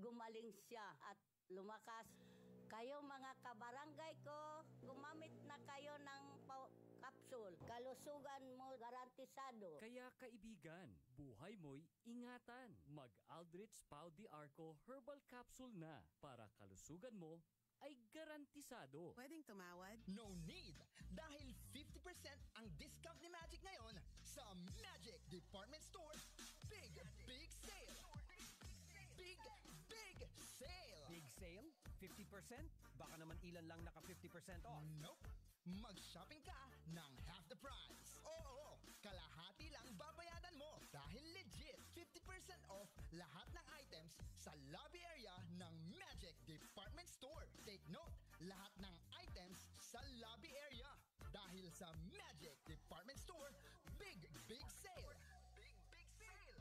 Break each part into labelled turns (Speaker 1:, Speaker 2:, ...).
Speaker 1: gumaling siya at lumakas. Kayo mga kabarangay ko, gumamit na kayo ng capsule. Kalusugan mo garantisado.
Speaker 2: Kaya kaibigan, buhay mo'y ingatan. Mag-Aldrich Pau de Arco Herbal Capsule na para kalusugan mo ay garantisado.
Speaker 3: Pwedeng tumawad?
Speaker 4: No need! Dahil 50% ang discount ni Magic ngayon sa Magic Department Store Big Sale! Big Sale!
Speaker 5: Big sale? 50%? Baka naman ilan lang naka 50% off.
Speaker 4: Nope! Mag-shopping ka ng half the price. Oo, kalahati lang babayadan mo. Dahil legit, 50% off lahat ng items sa lobby area ng Magic Department Store. Take note, lahat ng items sa lobby area. Dahil sa Magic Department Store, big sale. Big sale.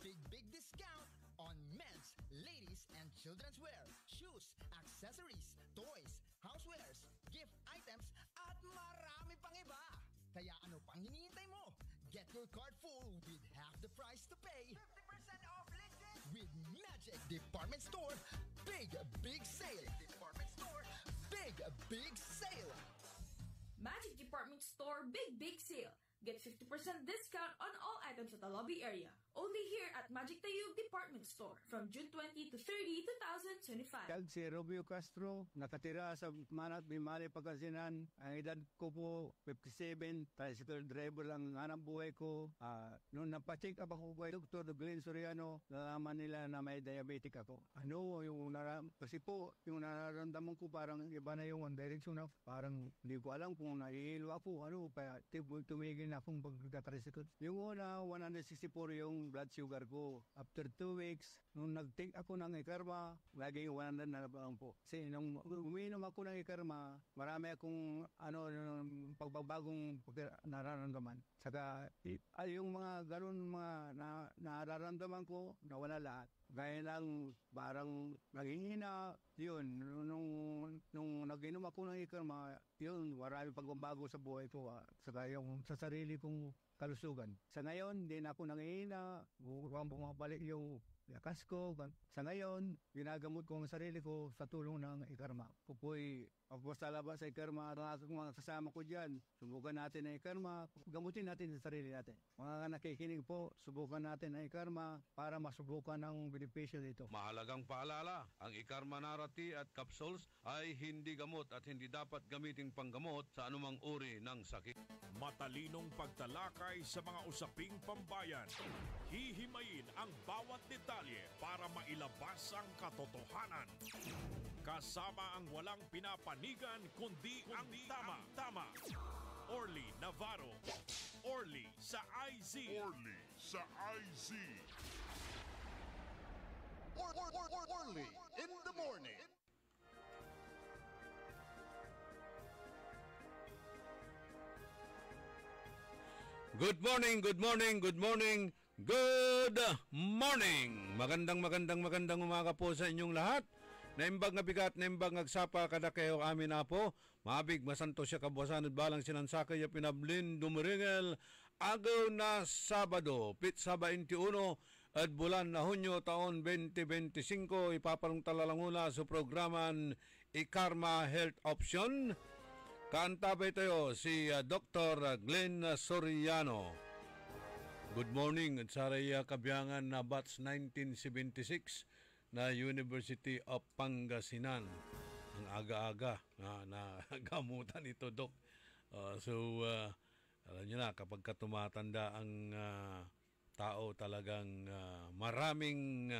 Speaker 4: Big discount on men's, ladies, and children's wear, shoes, accessories, toys, housewares, gift items, at marami pang iba. Kaya ano pang hinihintay mo? Get your card full with half the price to pay. 50% off legit! With Magic Department Store, big sale. Department Store, big sale.
Speaker 6: Magic Department Store Big Sale. Get 50% discount on all items at the lobby area. Only here at Magic Tayug Department Store from June 20 to 30, 2025.
Speaker 7: Kag si Romeo Castro, nakatira sa Manat, Bimali, Pagkasinan. Ang edad ko po, 57, tricycle driver lang ang hanap buhay ko. Noong napacheck up ako kay Dr. Glenn Soriano, nalaman nila na may diabetic ako. Kasi po, yung nararamdaman ko parang iba na yung direction na parang hindi ko alam kung nahihilo ako. Tumigil na akong pagka-tricycle. Yung una, 164 yung blood sugar ko. After 2 weeks, nung nag-take ako ng Ikarma, laging 100 na lang po. Kasi nung uminom ako ng Ikarma, marami akong pagbabagong nararamdaman. Saka yung mga ganun mga nararamdaman ko, nawala lahat. Gaya lang, parang naghihina, yun, nung nag-inom ako ng Ikarma, yun, marami pagbabago sa buhay ko, saka yung sa sarili kong kalusugan. Sa ngayon, hindi na ako nanghihina, bumabalik yung lakas ko. Sa ngayon, ginagamot ko ang sarili ko sa tulong ng Ikarma. Pupoy, ako sa labas sa Ikarma, mga kasama ko dyan, subukan natin ang Ikarma, gamutin natin sa sarili natin. Mga nakikinig po, subukan natin ang Ikarma para masubukan ang benepisyo dito.
Speaker 8: Mahalagang paalala, ang Ikarma Narati at capsules ay hindi gamot at hindi dapat gamitin panggamot sa anumang uri ng sakit.
Speaker 9: Matalinong pagtalakay sa mga usaping pambayan. Hihimayin ang bawat detalye para mailabas ang katotohanan. Kasama ang walang pinapanigan kundi ang tama. Orly Navarro. Orly sa IZ.
Speaker 10: Orly sa IZ.
Speaker 4: Orly in the morning.
Speaker 8: Good morning. Magandang umaga po sa inyong lahat. Naimbag nga bigat, naimbag ngagsapa kada kayo amin na po. Mabig, masanto siya kabuwasan at balang sinansakay ya pinablin dumiringel. Agaw na Sabado, Pitsa 21 at bulan na Hunyo taon 2025. Ipapalong talalangula sa programan Ikarma Health Option. Kaantabay tayo si Dr. Glenn Soriano. Good morning at saraya kabiyangan na batch 1976 na University of Pangasinan. Ang aga-aga na gamutan ito, Doc. Alam nyo na, kapag tumatanda ang tao talagang maraming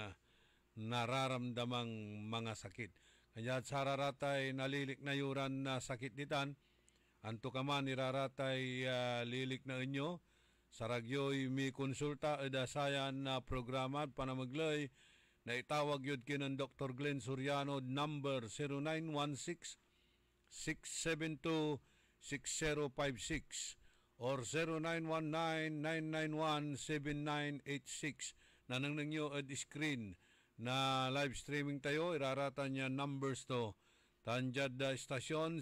Speaker 8: nararamdamang mga sakit. Kanya at sararatay nalilik na yuran na sakit nitan, anto ka man iraratay lilik na inyo, saragyo'y may konsulta edasayan na programa at panamaglay na itawag yun kinan Dr. Glenn Soriano number 0916-672-6056 or 0919-991-7986 na nang nyo screen na live streaming tayo, irarata niya numbers to. Tanjad stasyon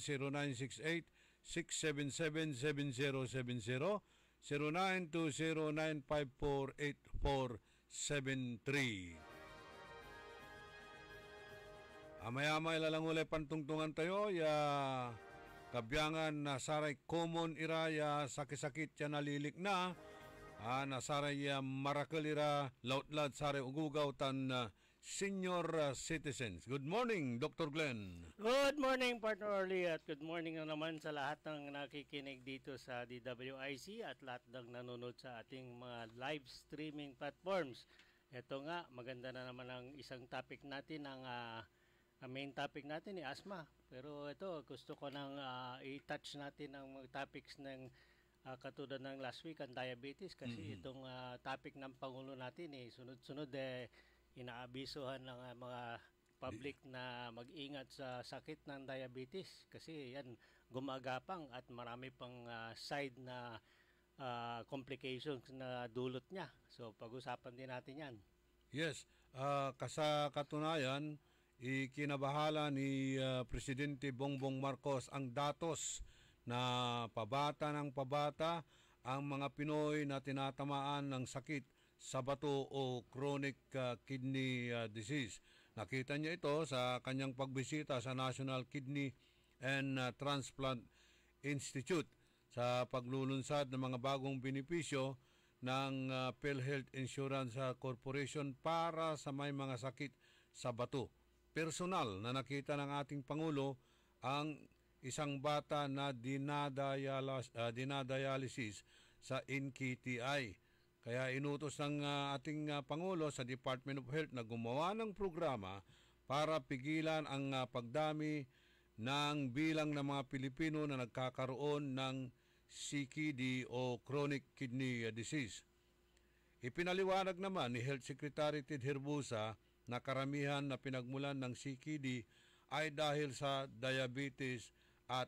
Speaker 8: 0968-677-7070 0920-954-8473. Amay-amay lalang ulay pantungtungan tayo, ya kabyangan na saray common iraya sakit-sakit ya nalilik na, nasaray marakal ira lautlad saray ugugaw tan senior citizens. Good morning, Dr. Glenn.
Speaker 3: Good morning, Partner Orly, at good morning na naman sa lahat ng nakikinig dito sa DWIC at lahat ng nanonood sa ating mga live streaming platforms. Ito nga, maganda na naman ang isang topic natin, ang main topic natin ni asthma. Pero ito, gusto ko nang i-touch natin ang mga topics ng katulad ng last week, ang diabetes. Kasi itong topic ng Pangulo natin, sunod-sunod inaabisuhan ng mga public na mag-ingat sa sakit ng diabetes. Kasi yan, gumagapang at marami pang side na complications na dulot niya. So, pag-usapan din natin yan.
Speaker 8: Yes, katunayan, ikinabahala ni Presidente Bongbong Marcos ang datos na pabata ng pabata ang mga Pinoy na tinatamaan ng sakit sa bato o chronic kidney disease. Nakita niya ito sa kanyang pagbisita sa National Kidney and Transplant Institute sa paglulunsad ng mga bagong benepisyo ng PhilHealth Insurance Corporation para sa may mga sakit sa bato. Personal na nakita ng ating Pangulo ang isang bata na dinadialysis sa NKTI. Kaya inutos ng ating Pangulo sa Department of Health na gumawa ng programa para pigilan ang pagdami ng bilang ng mga Pilipino na nagkakaroon ng CKD o chronic kidney disease. Ipinaliwanag naman ni Health Secretary Ted Herbosa na karamihan na pinagmulan ng CKD ay dahil sa diabetes at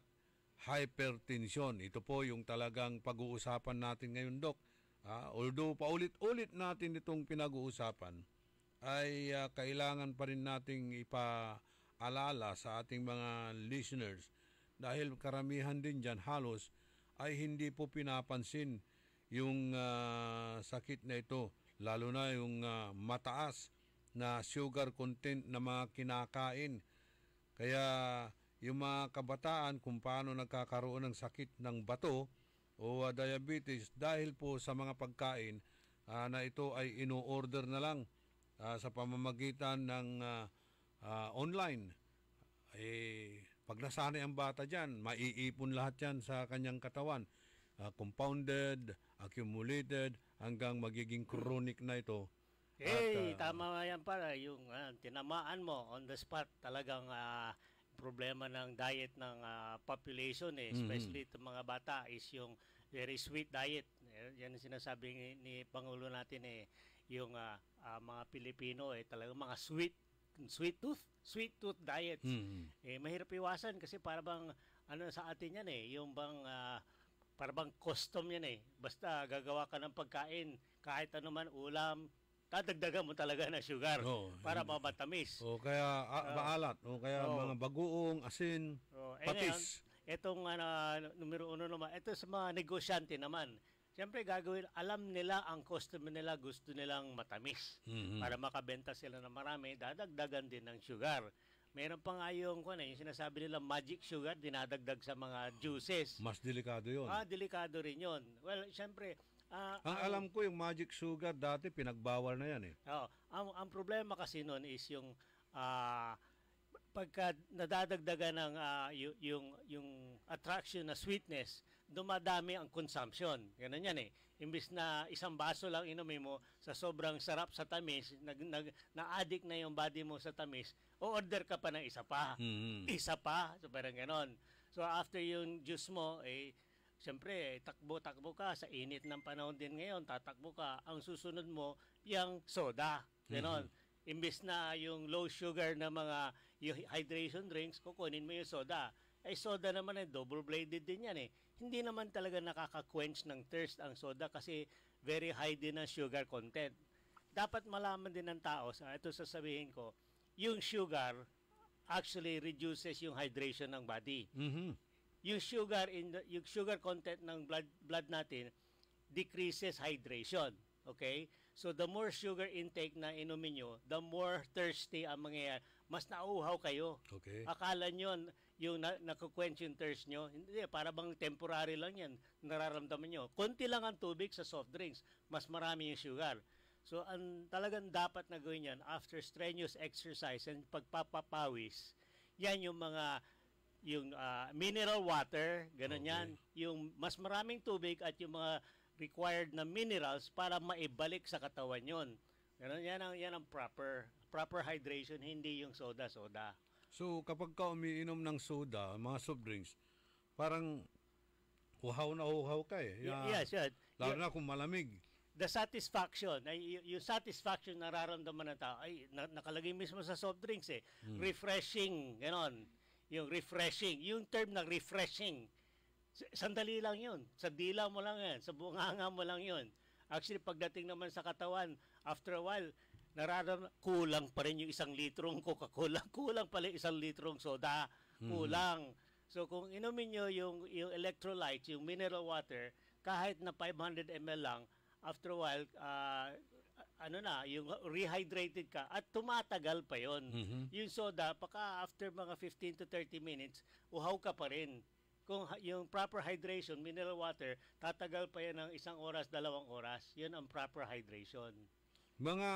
Speaker 8: hypertension. Ito po yung talagang pag-uusapan natin ngayon, Dok. Although paulit-ulit natin itong pinag-uusapan, ay kailangan pa rin nating ipaalala sa ating mga listeners dahil karamihan din dyan halos ay hindi po pinapansin yung sakit na ito, lalo na yung mataas na sugar content na mga kinakain. Kaya yung mga kabataan kung paano nagkakaroon ng sakit ng bato o diabetes dahil po sa mga pagkain na ito ay ino-order na lang sa pamamagitan ng online. Pag nasanay ang bata dyan, maiipon lahat yan sa kanyang katawan. Compounded, accumulated, hanggang magiging chronic na ito.
Speaker 3: Tama yan para yung tinamaan mo on the spot, talagang problema ng diet ng population especially itong mga bata is yung very sweet diet. Yan ang sinasabi ni Pangulo natin yung mga Pilipino talagang mga sweet tooth diet. Mahirap iwasan kasi para bang sa atin yan yung bang para bang custom yan basta gagawa ka ng pagkain kahit ano man ulam, dadagdagan mo talaga na sugar para matamis.
Speaker 8: O kaya maalat, o kaya mga bagoong, asin, patis.
Speaker 3: Itong numero 1 naman, ito sa mga negosyante naman. Siyempre gagawin, alam nila ang customer nila, gusto nilang matamis. Para makabenta sila ng marami, dadagdagan din ng sugar. Meron pa nga yung sinasabi nila magic sugar, dinadagdag sa mga juices.
Speaker 8: Mas delikado yun.
Speaker 3: Delikado rin yun. Well, siyempre,
Speaker 8: ang alam ko yung magic sugar dati pinagbawal na yan
Speaker 3: ang problema kasi noon is yung pagka nadadagdagan ng yung attraction na sweetness, dumadami ang consumption. Ganun yan Imbis na isang baso lang inumin mo sa sobrang sarap sa tamis, na-addict na yung body mo sa tamis, o-order ka pa ng isa pa. Isa pa. So parang ganon. So after yung juice mo, siyempre, takbo-takbo ka sa init ng panahon din ngayon, tatakbo ka. Ang susunod mo, yung soda. Ganon. Imbis na yung low sugar na mga yung hydration drinks, kukunin mo yung soda. Soda naman double-bladed din yan Hindi naman talaga nakaka-quench ng thirst ang soda kasi very high din ang sugar content. Dapat malaman din ng tao, ito sasabihin ko, yung sugar actually reduces yung hydration ng body. Yung sugar content ng blood natin decreases hydration. Okay? So the more sugar intake na inumin nyo, the more thirsty ang mangyayari. Mas nauuhaw kayo.
Speaker 8: Okay.
Speaker 3: Akala nyo yung nakuquench yung thirst nyo. Hindi, para bang temporary lang yan. Nararamdaman nyo. Konti lang ang tubig sa soft drinks. Mas marami yung sugar. So ang talagang dapat na gawin yan after strenuous exercise and pagpapapawis, yan yung mga mineral water, ganun yan. Yung mas maraming tubig at yung mga required na minerals para maibalik sa katawan yon. Ganun, yan ang proper hydration, hindi yung soda.
Speaker 8: So kapag ka umiinom ng soda, mga soft drinks, parang uhaw na uhaw ka eh.
Speaker 3: Yes.
Speaker 8: Lalo na kung malamig.
Speaker 3: The satisfaction, yung satisfaction nararamdaman ng tao, ay nakalagay mismo sa soft drinks eh. Refreshing, ganon. Yung refreshing, yung term na refreshing, sandali lang yun. Sa dila mo lang yan, sa bunganga mo lang yun. Actually, pagdating naman sa katawan, after a while, kulang pa rin yung 1 litrong Coca-Cola, kulang pala yung 1 litrong soda, kulang. So kung inumin nyo yung electrolytes, yung mineral water, kahit na 500 ml lang, after a while, yung rehydrated ka at tumatagal pa yon. Yung soda, after mga 15 to 30 minutes, uhaw ka pa rin. Kung yung proper hydration, mineral water, tatagal pa yan ng 1 oras, 2 oras. Yun ang proper hydration.
Speaker 8: Mga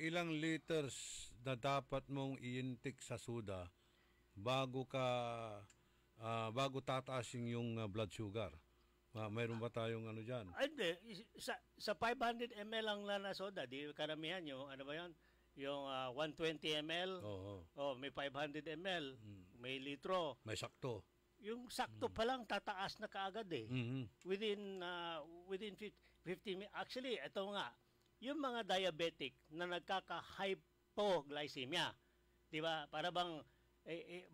Speaker 8: ilang liters na dapat mong i-intake sa soda bago tataas yung blood sugar? Mayroon ba tayong ano dyan?
Speaker 3: Hindi. Sa 500 ml lang na soda, di karamihan yung, ano ba yan? Yung 120 ml, may 500 ml, may litro.
Speaker 8: May sakto.
Speaker 3: Yung sakto pa lang tataas na kaagad eh. Within 15 minutes. Actually, ito nga, yung mga diabetic na nagkaka-hypoglycemia, di ba? Para bang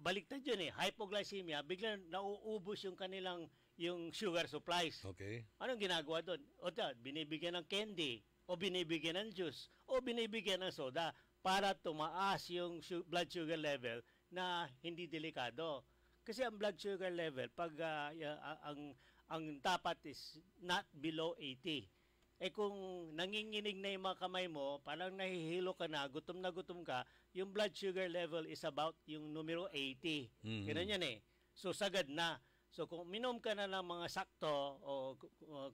Speaker 3: baliktad yun eh. Hypoglycemia, biglang nauubos yung kanilang sugar supplies.
Speaker 8: Okay.
Speaker 3: Anong ginagawa doon? Binibigyan ng candy, o binibigyan ng juice, o binibigyan ng soda para tumaas yung blood sugar level na hindi delikado. Kasi ang blood sugar level, pag ang dapat is not below 80. Kung nanginginig na yung mga kamay mo, parang nahihilo ka na gutom ka, yung blood sugar level is about yung numero 80. Ganun yan eh. So sagad na. So kung minom ka na ng mga sakto o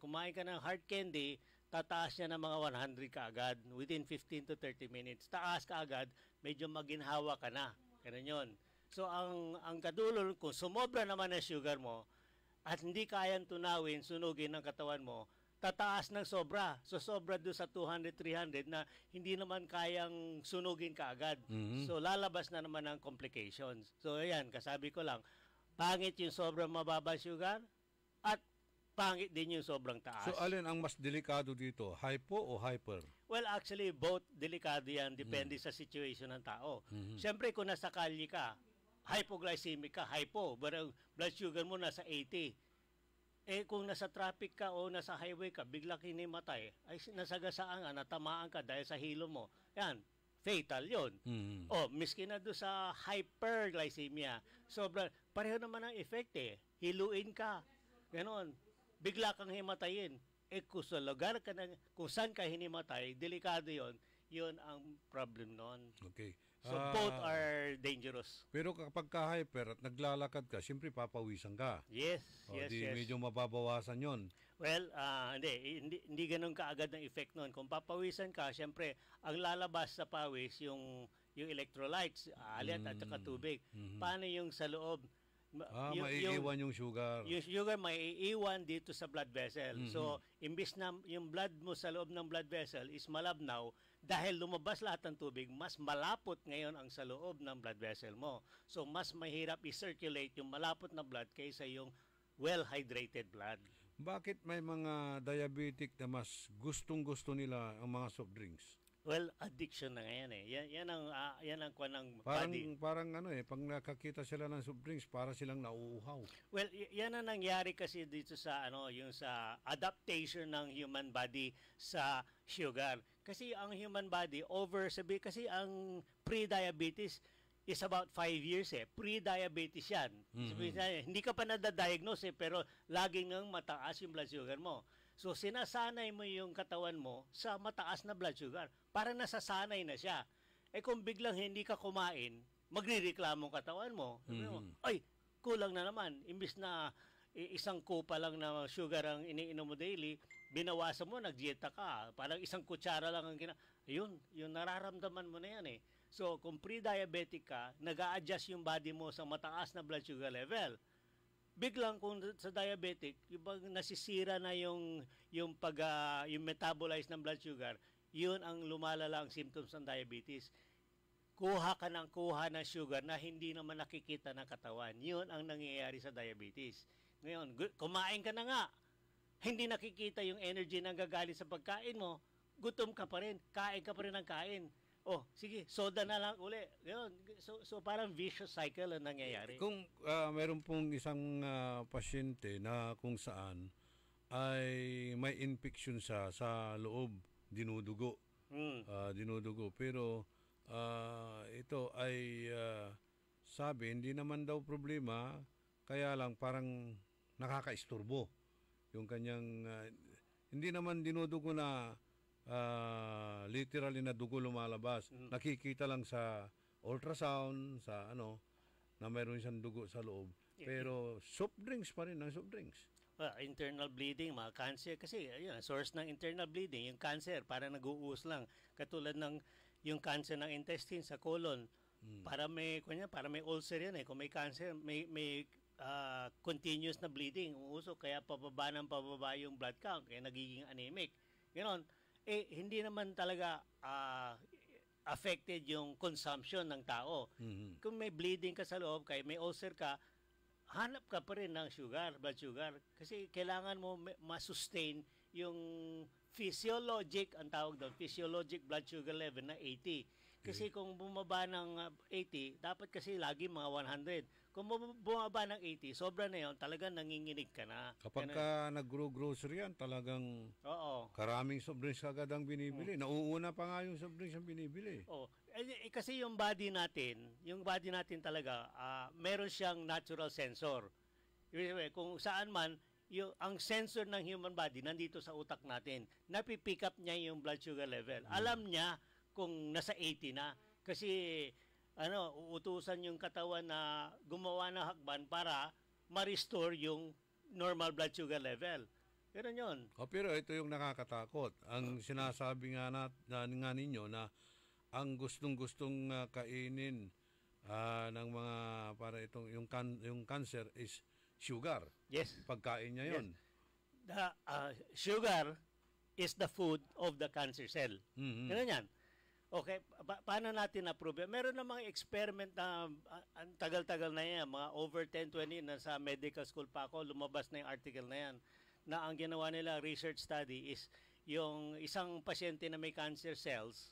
Speaker 3: kumain ka ng hard candy, tataas niya ng mga 100 kaagad within 15 to 30 minutes. Taas kaagad, medyo maginhawa ka na. Ganun yun. So ang kadulol, kung sumobra naman ang sugar mo at hindi kayang tunawin, sunugin ng katawan mo, tataas ng sobra. So sobra doon sa 200, 300 na hindi naman kayang sunugin kaagad. So lalabas na naman ang complications. So ayan, kasabi ko lang, pangit yung sobrang mababa sugar at pangit din yung sobrang taas.
Speaker 8: So alin ang mas delikado dito? Hypo o hyper?
Speaker 3: Well, actually, both delikado yan. Depende sa situation ng tao. Siyempre, kung nasa kalye ka, hypoglycemic ka, hypo, but blood sugar mo nasa 80. Kung nasa traffic ka o nasa highway ka, bigla kinimatay, ay nasagasaan ka, natamaan ka dahil sa hilo mo. Yan, fatal yon. Miski na doon sa hyperglycemia, pareho naman ang effect eh. Hiluin ka, ganon. Bigla kang himatayin. Kung sa lugar ka na, kung saan ka hinimatay, delikado yon. Yun ang problem nun.
Speaker 8: Okay.
Speaker 3: So both are dangerous.
Speaker 8: Pero kapag ka-hyper at naglalakad ka, siyempre papawisan ka.
Speaker 3: Yes.
Speaker 8: Medyo mababawasan yon.
Speaker 3: Well, hindi ganun kaagad ng effect nun. Kung papawisan ka, siyempre, ang lalabas sa pawis yung electrolytes, alit at saka tubig. Paano yung sa loob?
Speaker 8: Maiiwan yung sugar.
Speaker 3: Yung sugar maiiwan dito sa blood vessel. So, imbis na yung blood mo sa loob ng blood vessel is malabnaw, dahil lumabas lahat ng tubig, mas malapot ngayon ang sa loob ng blood vessel mo. So, mas mahirap i-circulate yung malapot na blood kaysa yung well-hydrated blood.
Speaker 8: Bakit may mga diabetic na mas gustong-gusto nila ang mga soft drinks?
Speaker 3: Well, addiction na ngayon eh. Yan ang kwan ng body.
Speaker 8: Parang pag nakakita sila ng soft drinks, para silang nauuhaw.
Speaker 3: Well, yan ang nangyari kasi dito sa yung sa adaptation ng human body sa sugar. Kasi ang human body kasi ang pre-diabetes is about 5 years eh. Pre-diabetes yan. Hindi ka pa nadadiagnose pero laging nang mataas yung blood sugar mo. So sinasanay mo yung katawan mo sa mataas na blood sugar. Para nasasanay na siya. Kung biglang hindi ka kumain, magrereklamo ang katawan mo. Sabi mo, ay, kulang na naman. Imbis na isang kupa lang na sugar ang iniinom mo daily, binawasan mo, nagdieta ka. Parang isang kutsara lang ang Ayun, yung nararamdaman mo na yan eh. So, kung pre-diabetic ka, nag-a-adjust yung body mo sa mataas na blood sugar level. Biglang kung sa diabetic, yung nasisira na yung metabolize ng blood sugar, yun ang lumalala ang symptoms ng diabetes. Kuha ka ng sugar na hindi naman nakikita ng katawan. Yun ang nangyayari sa diabetes. Ngayon, kumain ka na nga, hindi nakikita yung energy na gagaling sa pagkain mo, gutom ka pa rin, kain ka pa rin ng kain. Sige, soda na lang uli. Yun. So parang vicious cycle ang nangyayari.
Speaker 8: Kung meron pong isang pasyente na kung saan ay may infection siya sa loob, dinudugo. Dinudugo. Pero ito ay sabi, hindi naman daw problema, kaya lang parang nakakaisturbo. Yung kanyang, hindi naman dinudugo na literally na dugo lumalabas. Nakikita lang sa ultrasound, sa na mayroon siyang dugo sa loob. Pero soft drinks pa rin ang soft drinks.
Speaker 3: Internal bleeding, mga cancer, kasi ayun, source ng internal bleeding, yung cancer, parang nag-uus lang. Katulad ng yung cancer ng intestine sa colon. Para may ulcer yan eh. Kung may cancer, may continuous na bleeding, umusok, kaya pababa yung blood count, kaya nagiging anemic. Ganon. Hindi naman talaga affected yung consumption ng tao. Kung may bleeding ka sa loob, kaya may ulcer ka, hanap ka pa rin ng blood sugar. Kasi kailangan mo ma-sustain yung physiologic, ang tawag doon, physiologic blood sugar level na 80. Kasi kung bumaba ng 80, dapat kasi lagi mga 100. Kung bumaba ng 80, sobra na yun, talagang nanginginig ka na.
Speaker 8: Kapag ka nag-grocery yan, talagang karaming soft drinks agad ang binibili. Nauuna pa nga yung soft drinks ang binibili.
Speaker 3: Kasi yung body natin talaga, meron siyang natural sensor. Kung saan man, ang sensor ng human body nandito sa utak natin. Napipick up niya yung blood sugar level. Alam niya kung nasa 80 na. Kasi uutusan yung katawan na gumawa ng hakban para ma-restore yung normal blood sugar level. Ganun yun.
Speaker 8: Pero ito yung nakakatakot. Ang sinasabi nga ninyo na ang gustong-gustong kainin ng mga para itong yung cancer is sugar.
Speaker 3: Yes.
Speaker 8: Pagkain niya yun.
Speaker 3: Yes. Sugar is the food of the cancer cell. Ganun yan. Okay, paano natin na-prove? Meron na mga experiment na ang tagal-tagal na yan, mga over 10, 20, nasa medical school pa ako, lumabas na yung article na yan, na ang ginawa nila research study is yung isang pasyente na may cancer cells,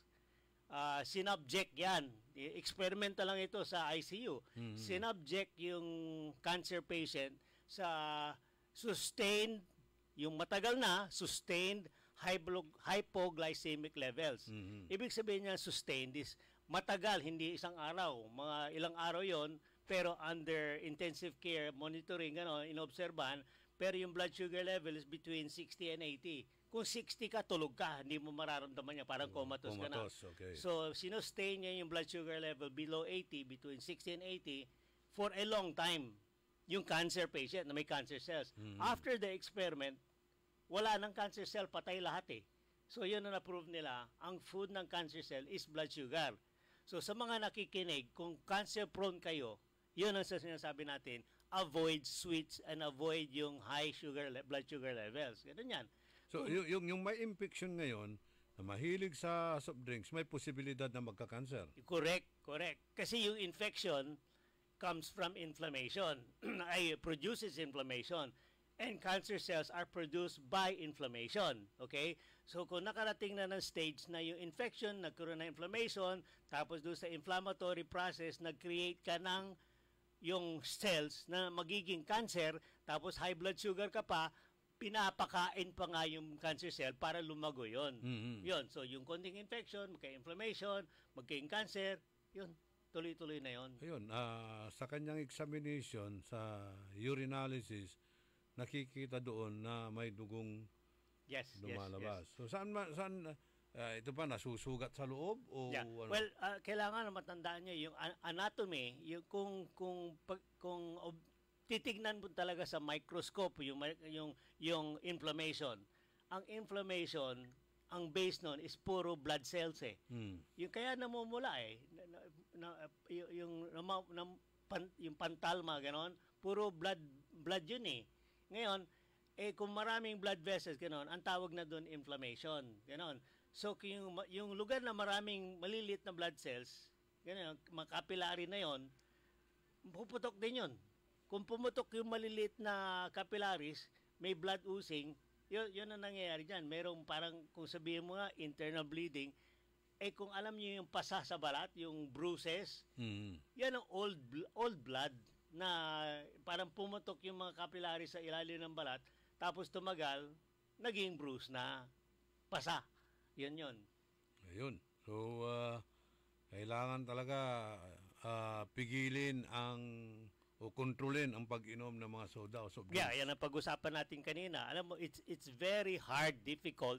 Speaker 3: sinubject yan. Experimental lang ito sa ICU. Sinubject yung cancer patient sa sustained, yung matagal na, sustained hypoglycemic levels. Ibig sabihin niya sustained is matagal, hindi isang araw. Mga ilang araw yon, pero under intensive care monitoring, inobserbahan, pero yung blood sugar level is between 60 and 80. Kung 60 ka, tulog ka, hindi mo mararamdaman niya, parang comatose ka na.
Speaker 8: Okay.
Speaker 3: So, sinustain niya yung blood sugar level below 80, between 60 and 80, for a long time. Yung cancer patient na may cancer cells. After the experiment, wala ng cancer cell, patay lahat eh. So yun na na-prove nila, ang food ng cancer cell is blood sugar. So sa mga nakikinig, kung cancer prone kayo, yun ang sinasabi natin, avoid sweets and avoid yung high blood sugar levels. Ganun yan.
Speaker 8: So yung may infection ngayon, na mahilig sa soft drinks, may posibilidad na magka-cancer.
Speaker 3: Correct. Kasi yung infection comes from inflammation. Produces inflammation. And cancer cells are produced by inflammation. Okay? So kung nakarating na ng stage na yung infection, nagkaroon ng inflammation, tapos doon sa inflammatory process, nag-create ka ng yung cells na magiging cancer, tapos high blood sugar ka pa, pinapakain pa nga yung cancer cell para lumago yun. Yun. So yung konting infection, magka-inflammation, magka-yung cancer, yun. Tuloy-tuloy na yun.
Speaker 8: Ayun, sa kanyang examination, sa urinalysis, nakikita doon na may dugong
Speaker 3: Yes,
Speaker 8: lumalabas. So saan ito pa nasusugat sa loob o
Speaker 3: Yeah.
Speaker 8: ano?
Speaker 3: Well, kailangan matandaan niyo yung anatomy, yung kung titignan mo talaga sa microscope yung inflammation. Ang inflammation, ang base nun is puro blood cells eh. Yung kaya namumula eh yung pantalma ganon, puro blood yun eh. Ngayon, kung maraming blood vessels ganon, ang tawag na doon inflammation, ganon. So yung lugar na maraming maliliit na blood cells, ganon, mga capillary na yon, puputok din yun. Kung pumutok yung maliliit na capillaries, may blood oozing, yun ang nangyayari dyan. Merong parang, kung sabihin mo nga, internal bleeding, kung alam niyo yung pasa sa balat, yung bruises, yan ang old blood na parang pumutok yung mga capillaries sa ilalim ng balat, tapos tumagal, naging bruise na pasa. Yun.
Speaker 8: Ayun. So, kailangan talaga pigilin o kontrolin ang pag-inom ng mga soda o soft drinks.
Speaker 3: Yeah, yan ang pag-usapan natin kanina. Alam mo, it's very hard, difficult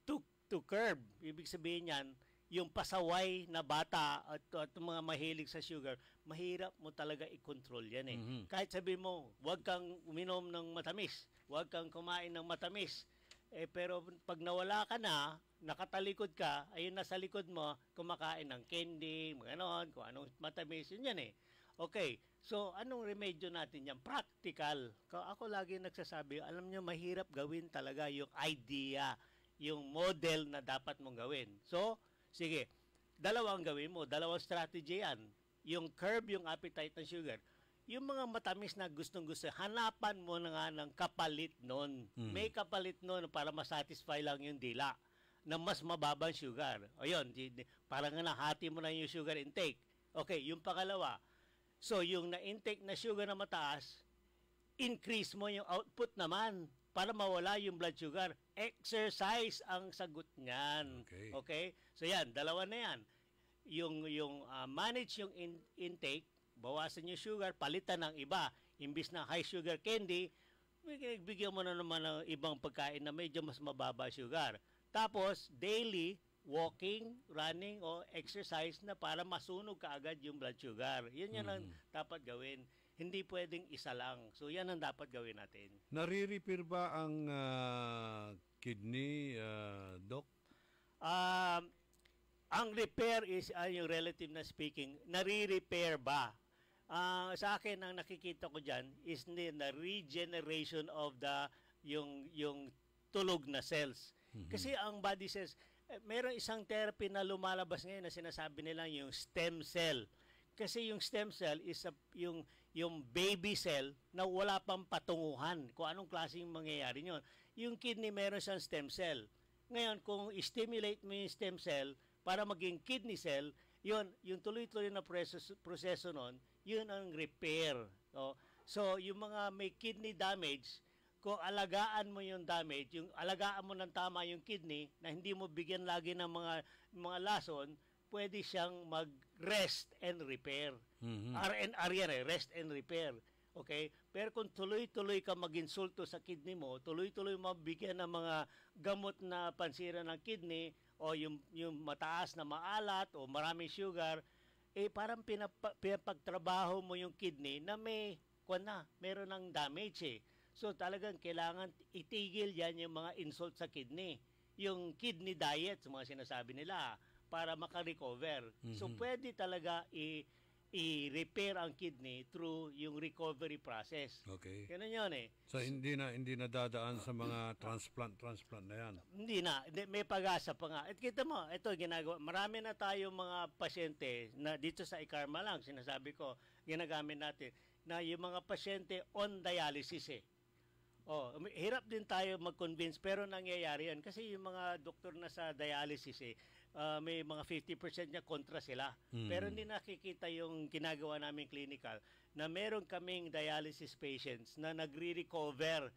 Speaker 3: to curb. Ibig sabihin yan, yung pasaway na bata at mga mahilig sa sugar, mahirap mo talaga i-control yan eh. Kahit sabihin mo, huwag kang uminom ng matamis, huwag kang kumain ng matamis. Pero pag nawala ka na, nakatalikod ka, ayun nasa likod mo, kumakain ng candy, ganon, kung anong matamis, yun yan eh. Okay, so anong remedyo natin yan? Practical. Ako lagi nagsasabi, alam nyo, mahirap gawin talaga yung idea, yung model na dapat mong gawin. So, sige, dalawang gawin mo, dalawang strategy yan. Yung curb yung appetite ng sugar. Yung mga matamis na gustong-gusto, hanapan mo na nga ng kapalit nun. May kapalit nun para masatisfy lang yung dila na mas mababang sugar. O yun, parang nga nahati mo na yung sugar intake. Okay, yung pangalawa, so yung na-intake na sugar na mataas, increase mo yung output naman para mawala yung blood sugar. Exercise ang sagot niyan. Okay? So yan, dalawa na yan. Yung manage yung intake, bawasan yung sugar, palitan ng iba. Imbis na high sugar candy, bigyan mo na naman ng ibang pagkain na medyo mas mababa sugar. Tapos, daily walking, running, o exercise na para masunog kaagad yung blood sugar. Yan ang dapat gawin. Hindi pwedeng isa lang. So, yan ang dapat gawin natin.
Speaker 8: Nare-repair ba ang kidney, Doc?
Speaker 3: Ang repair is, yung relative na speaking, nare-repair ba? Sa akin, ang nakikita ko dyan is the regeneration of yung tulog na cells. Kasi ang body cells, mayroong isang therapy na lumalabas ngayon na sinasabi nila yung stem cell. Kasi yung stem cell is yung baby cell na wala pang patunguhan. Kung anong klaseng mangyayari nyon. Yung kidney meron siyang stem cell. Ngayon, kung i-stimulate mo yung stem cell para maging kidney cell, yung tuloy-tuloy na proseso nun, yun ang repair. So, yung mga may kidney damage, kung alagaan mo yung damage, yung alagaan mo ng tama yung kidney, na hindi mo bigyan lagi ng mga lason, pwede siyang mag-rest and repair. RNR yan eh, rest and repair. Okay? Pero kung tuloy-tuloy ka mag-insulto sa kidney mo, tuloy-tuloy mabigyan ng mga gamot na pansira ng kidney, o yung mataas na maalat, o maraming sugar, parang pinapagtrabaho mo yung kidney na meron ng damage eh. So talagang kailangan itigil yan yung mga insult sa kidney. Yung kidney diet, mga sinasabi nila, para makarecover. So pwede talaga i-repair ang kidney through yung recovery process.
Speaker 8: Okay.
Speaker 3: Ganun yun eh.
Speaker 8: So hindi na dadaan sa mga transplant na yan?
Speaker 3: Hindi na. May pag-asa pa nga. At kita mo, ito ginagawa. Marami na tayo mga pasyente na dito sa Ikarma lang, sinasabi ko, ginagamit natin, na yung mga pasyente on dialysis eh. Hirap din tayo mag-convince pero nangyayari yan kasi yung mga doktor na sa dialysis may mga 50% niya kontra sila. Pero hindi nakikita yung ginagawa namin clinical na meron kaming dialysis patients na nagre-recover.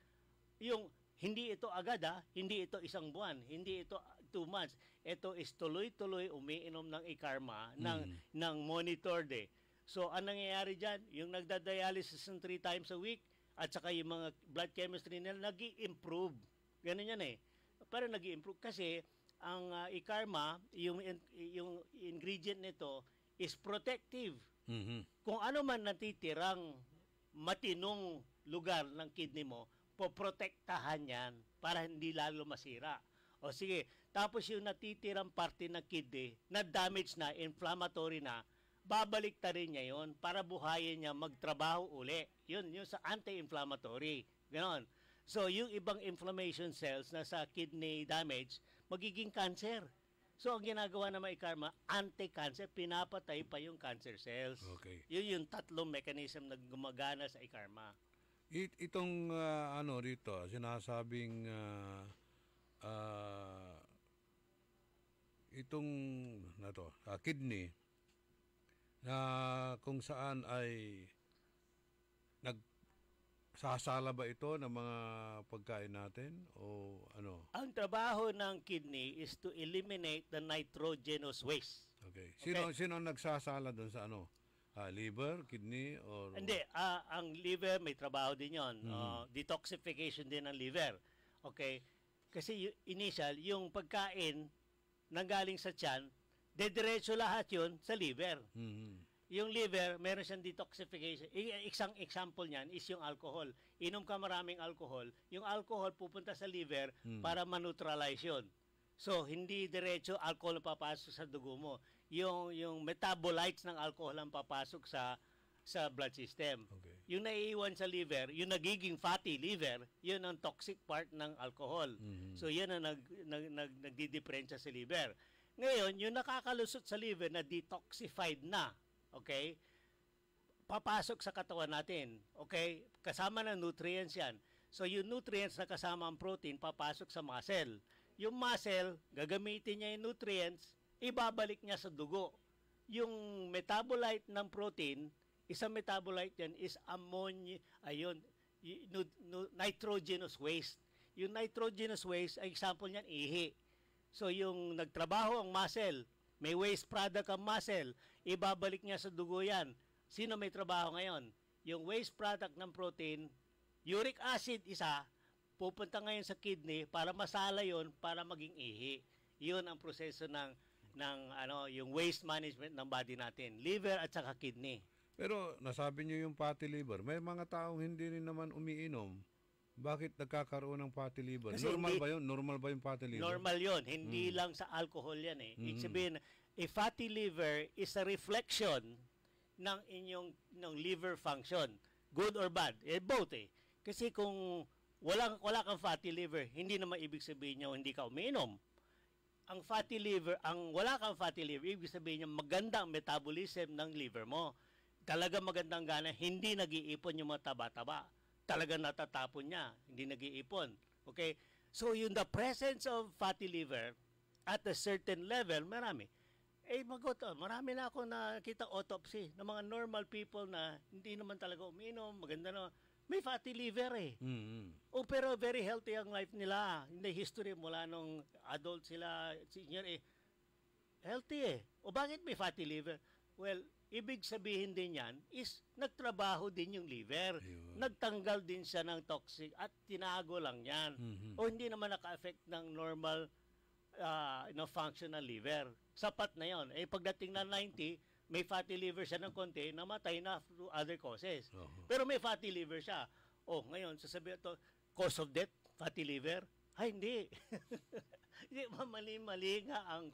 Speaker 3: Yung hindi ito agad hindi ito isang buwan, hindi ito 2 months. Ito is tuloy-tuloy umiinom ng Ikarma ng monitored eh. So, ang nangyayari dyan, yung nagda-dialysis 3 times a week, at saka yung mga blood chemistry nila nag-i-improve. Ganun yan eh. pero nag-improve kasi ang ikarma, yung ingredient nito is protective. Kung ano man natitirang matinong lugar ng kidney mo, poprotektahan yan para hindi lalo masira. O sige, tapos yung natitirang parte ng kidney na damage na, inflammatory na, babalik ta rin niya yun para buhayin niya magtrabaho uli. Yun sa anti-inflammatory. Ganon. So, yung ibang inflammation cells na sa kidney damage, magiging cancer. So, ang ginagawa ng ikarma, anti-cancer, pinapatay pa yung cancer cells.
Speaker 8: Okay.
Speaker 3: Yun yung tatlong mechanism na gumagana sa ikarma.
Speaker 8: Itong dito, sinasabing itong kidney na kung saan ay nagsasala ba ito ng mga pagkain natin o ano?
Speaker 3: Ang trabaho ng kidney is to eliminate the nitrogenous waste.
Speaker 8: Okay. Sino nagsasala doon sa ano? Liver, kidney, or...
Speaker 3: Hindi, ang liver may trabaho din yon. Detoxification din ng liver. Okay? Kasi initial, yung pagkain nanggaling sa tiyan, dediretso lahat yun sa liver. Yung liver, meron siyang detoxification. Isang example niyan is yung alcohol. Inom ka maraming alcohol, yung alcohol pupunta sa liver para maneutralize yun. So, hindi diretso alcohol ang papasok sa dugo mo. Yung metabolites ng alcohol ang papasok sa blood system.
Speaker 8: Okay.
Speaker 3: Yung naiiwan sa liver, yung nagiging fatty liver, yun ang toxic part ng alcohol. So, yun ang nagdidiferensya sa liver. Ngayon, yung nakakalusot sa liver na detoxified na, okay, papasok sa katawan natin. Okay? Kasama ng nutrients yan. So, yung nutrients na kasama ang protein, papasok sa muscle. Yung muscle, gagamitin niya yung nutrients, ibabalik niya sa dugo. Yung metabolite ng protein, isang metabolite yan is ammonia, nitrogenous waste. Yung nitrogenous waste, ang example niyan, ihi. So yung nagtrabaho ang muscle, may waste product ang muscle, ibabalik niya sa dugo yan. Sino may trabaho ngayon? Yung waste product ng protein, uric acid isa, pupunta ngayon sa kidney para masala yon para maging ihi. Yun ang proseso ng yung waste management ng body natin, liver at saka kidney.
Speaker 8: Pero nasabi niyo yung fatty liver, may mga taong hindi rin naman umiinom. Bakit nagkakaroon ng fatty liver?
Speaker 3: Kasi
Speaker 8: Normal ba yun? Normal ba yung fatty liver?
Speaker 3: Normal yun. Hindi lang sa alcohol yan eh. Ibig sabihin, a fatty liver is a reflection ng inyong liver function. Good or bad? Both eh. Kasi kung wala kang fatty liver, hindi naman ibig sabihin niya hindi ka umiinom. Ang fatty liver, wala kang fatty liver, ibig sabihin niya maganda ang metabolism ng liver mo. Talaga magandang gana, hindi nag-iipon yung mga taba-taba. Talaga natatapon niya, hindi nag-iipon. Okay? So, yung the presence of fatty liver at a certain level, marami. Marami na ako nakita autopsy ng mga normal people na hindi naman talaga uminom, maganda na, may fatty liver eh. Pero very healthy ang life nila. In the history, mula nung adult sila, senior eh, healthy eh. O bakit may fatty liver? Well, ibig sabihin din yan is nagtrabaho din yung liver. Nagtanggal din siya ng toxic at tinago lang yan. O hindi naman naka-affect ng normal functional liver. Sapat na yon. Eh pagdating na 90, may fatty liver siya ng konti, namatay na through other causes. Pero may fatty liver siya. Ngayon, sasabihin ito, cause of death, fatty liver? Ay, hindi. Mali-mali nga ang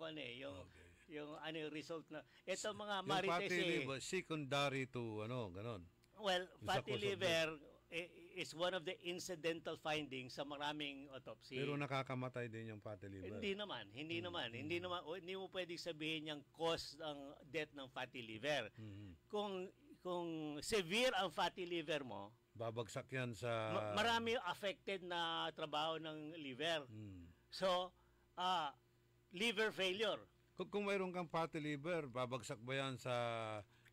Speaker 3: yung result na. Ito mga marites
Speaker 8: yung fatty liver, secondary to ganon.
Speaker 3: Well, fatty liver is one of the incidental findings sa maraming autopsy.
Speaker 8: Pero nakakamatay din yung fatty liver.
Speaker 3: Hindi naman. Hindi mo pwedeng sabihin yung cause ng death ng fatty liver. Kung severe ang fatty liver mo,
Speaker 8: babagsak yan sa...
Speaker 3: marami affected na trabaho ng liver. So, liver failure.
Speaker 8: Kung mayroon kang fatty liver, babagsak ba yan sa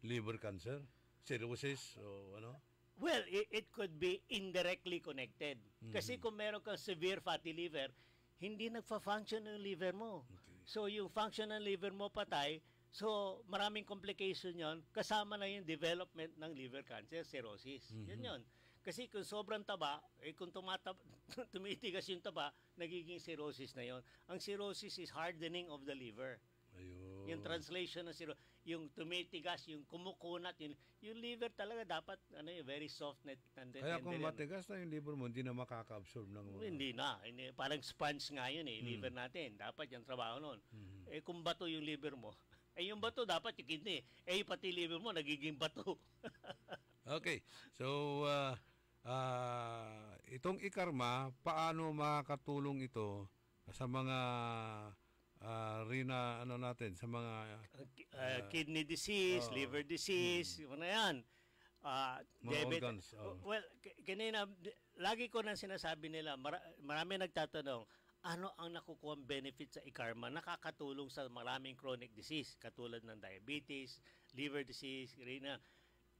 Speaker 8: liver cancer? Cirrhosis o ano?
Speaker 3: Well, it could be indirectly connected. Kasi kung meron kang severe fatty liver, hindi nagfa-function yung liver mo.
Speaker 8: Okay.
Speaker 3: So, yung function ng liver mo patay, so maraming complication yon, kasama na yung development ng liver cancer, cirrhosis. Yun. Kasi kung sobrang taba, kung tumitigas yung taba, nagiging cirrhosis na yon. Ang cirrhosis is hardening of the liver.
Speaker 8: Ayun.
Speaker 3: Yung translation ng yung tumitigas, yung kumukunat, yung liver talaga dapat very soft net.
Speaker 8: Kaya kung matigas na yung liver mo, hindi na makaka-absorb ng mga...
Speaker 3: Hindi na. Parang sponge nga yun liver natin. Dapat yung trabaho nun. Kung bato yung liver mo, yung bato dapat yung kidney. Pati liver mo, nagiging bato.
Speaker 8: Okay. So, itong ikarma, paano makakatulong ito sa mga sa mga
Speaker 3: kidney disease, liver disease, ano yan.
Speaker 8: Mga organs.
Speaker 3: Well, kanina, lagi ko nang sinasabi nila, marami nagtatanong, ano ang nakukuha benefit sa ikarma? Nakakatulong sa maraming chronic disease, katulad ng diabetes, liver disease, renal.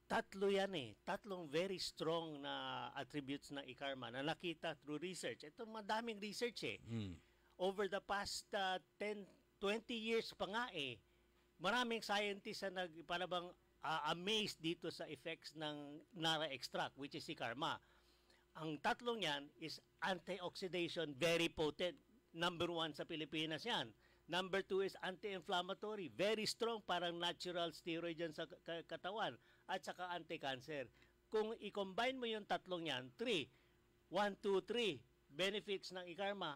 Speaker 3: Tatlo yan Tatlong very strong na attributes ng ikarma na nakita through research. Ito madaming research Over the past 10, 20 years pa nga maraming scientists na parang amazed dito sa effects ng Nara extract, which is ikarma. Ang tatlong yan is antioxidation, very potent. Number 1 sa Pilipinas yan. Number 2 is anti-inflammatory, very strong, parang natural steroid yan sa katawan. At saka anti-cancer. Kung i-combine mo yung tatlong yan, 1, 2, 3 benefits ng ikarma,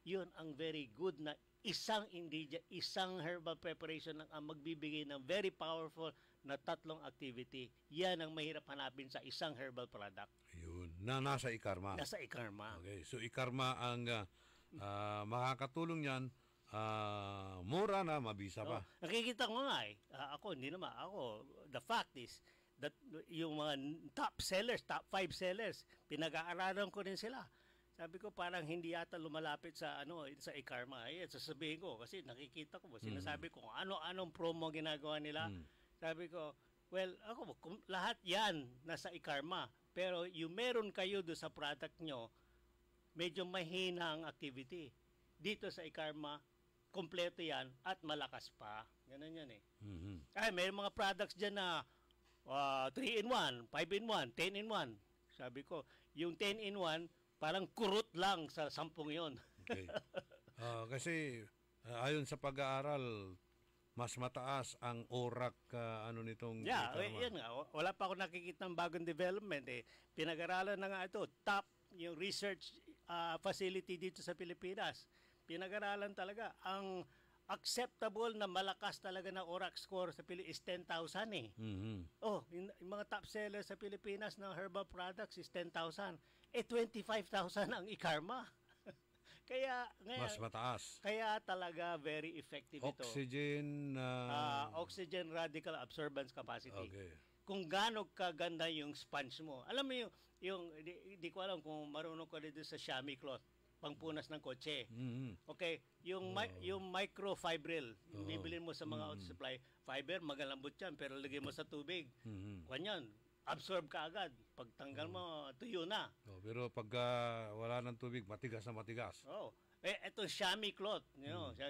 Speaker 3: yun ang very good na isang ingredient, isang herbal preparation ang magbibigay ng very powerful na tatlong activity. Yan ang mahirap hanapin sa isang herbal product.
Speaker 8: Ayun, nasa ikarma.
Speaker 3: Nasa ikarma.
Speaker 8: Okay, so ikarma ang makakatulong yan, mura na, mabisa pa.
Speaker 3: Nakikita ko nga ako, hindi naman. Ako, the fact is that yung mga top sellers, top 5 sellers, pinag-aaralan ko rin sila. Sabi ko parang hindi yata lumalapit sa sa ikarma. Sasabihin ko kasi nakikita ko, sinasabi ko ano-anong promo ginagawa nila. Sabi ko, well, lahat yan nasa ikarma. Pero yung meron kayo do sa product nyo, medyo mahina ang activity. Dito sa ikarma, kompleto yan at malakas pa. Ganun yan may mga products dyan na 3-in-1, 5-in-1, 10-in-1. Sabi ko, yung 10-in-1, parang kurot lang sa 10 yon.
Speaker 8: Okay. Kasi ayon sa pag-aaral, mas mataas ang orak nitong ikarma.
Speaker 3: Yan nga. Wala pa ako nakikita ng bagong development Pinag-aralan na nga ito. Top yung research facility dito sa Pilipinas. Pinag-aralan talaga. Ang acceptable na malakas talaga na ORAC score sa Pilipinas is 10,000 yung mga top sellers sa Pilipinas ng herbal products is 10,000. 25,000 ang ikarma. Kaya
Speaker 8: mas mataas.
Speaker 3: Kaya talaga very effective
Speaker 8: Oxygen
Speaker 3: oxygen radical absorbance capacity.
Speaker 8: Okay.
Speaker 3: Kung gaano kaganda yung sponge mo. Alam mo yung di ko alam kung marunong ka dito sa chamois cloth, pangpunas ng kotse. Okay, yung microfibril, bibilin mo sa mga auto supply, fiber magalambot yan pero lagay mo sa tubig. Kanyan, absorb ka agad. Pag tanggal mo, tuyo na.
Speaker 8: Pero pag wala ng tubig, matigas na matigas.
Speaker 3: Ito chamois cloth,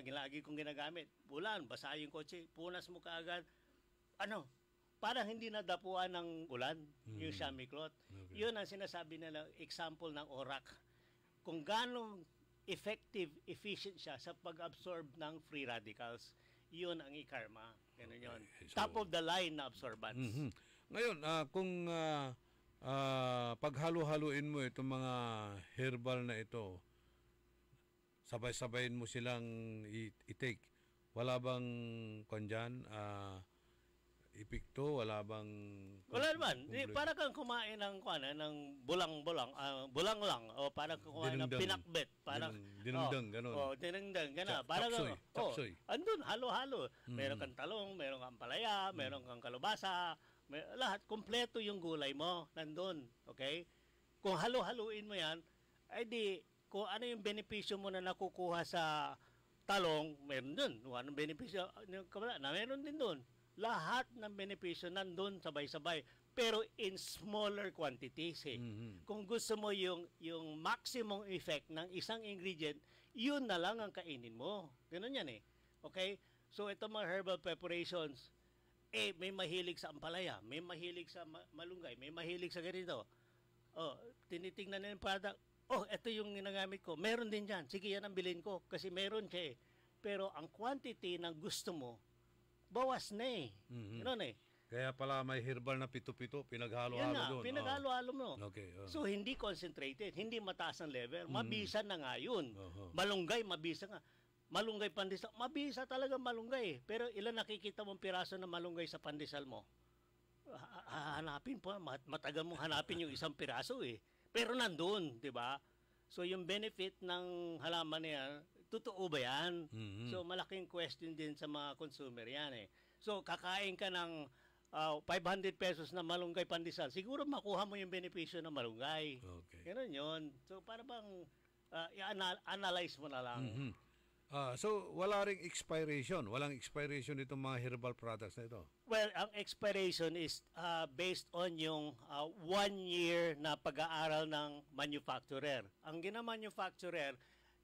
Speaker 3: lagi kong ginagamit. Ulan, basa yung kotse, punas mo kaagad. Parang hindi nadapuan ng ulan yung chamois cloth. Okay. Yun ang sinasabi nila, example ng ORAC. Kung gaano effective, efficient siya sa pag-absorb ng free radicals, yun ang ikarma. Ganun yun. So, top of the line na absorbance.
Speaker 8: Ngayon, kung paghalo-haluin mo itong mga herbal na ito, sabay-sabayin mo silang i-take. Wala bang dyan, epekto? Wala bang...
Speaker 3: Wala naman. Para kang kumain ng bulang-bulang, bulang lang. O parang kumain ng pinakbet.
Speaker 8: Dinengdeng, gano'n.
Speaker 3: Dinengdeng, gano'n.
Speaker 8: Chapsoy.
Speaker 3: Andun, halo-halo. Meron kang talong, meron kang palaya, meron kang kalubasa, lahat, kompleto yung gulay mo, nandun. Okay? Kung halo-haluin mo yan, ay di, kung ano yung benepisyo mo na nakukuha sa talong, meron dun. Kung anong benepisyo na meron din dun. Lahat ng benepisyo nandun, sabay-sabay. Pero in smaller quantities. Kung gusto mo yung maximum effect ng isang ingredient, yun na lang ang kainin mo. Ganun yan Okay? So, ito mga herbal preparations, may mahilig sa ampalaya, may mahilig sa malunggay, may mahilig sa ganito. tinitingnan nila yung product. Ito yung ginagamit ko. Meron din dyan. Sige, yan ang bilhin ko. Kasi meron siya eh. Pero ang quantity ng gusto mo, bawas na eh. Ganoon eh.
Speaker 8: Kaya pala may herbal na pito-pito, pinaghalo-halo doon.
Speaker 3: Pinaghalo-halo mo.
Speaker 8: Okay.
Speaker 3: So, hindi concentrated, hindi mataas ang level. Mabisa na nga yun. Malunggay, mabisa nga. Malunggay pandesal, mabisa talaga malunggay eh. Pero ilan nakikita mong piraso na malunggay sa pandesal mo? Hanapin po, matagal mong hanapin yung isang piraso eh. Pero nandun, di ba? So, yung benefit ng halaman na yan, totoo ba yan? So, malaking question din sa mga consumer yan eh. So, kakain ka ng 500 pesos na malunggay pandesal, siguro makuha mo yung benepisyo ng malunggay.
Speaker 8: Okay.
Speaker 3: Ganun yun. So, para bang i-analyze mo na lang.
Speaker 8: So, wala ring expiration. Walang expiration itong mga herbal products na ito.
Speaker 3: Well, ang expiration is based on yung 1 year na pag-aaral ng manufacturer. Ang gina-manufacturer,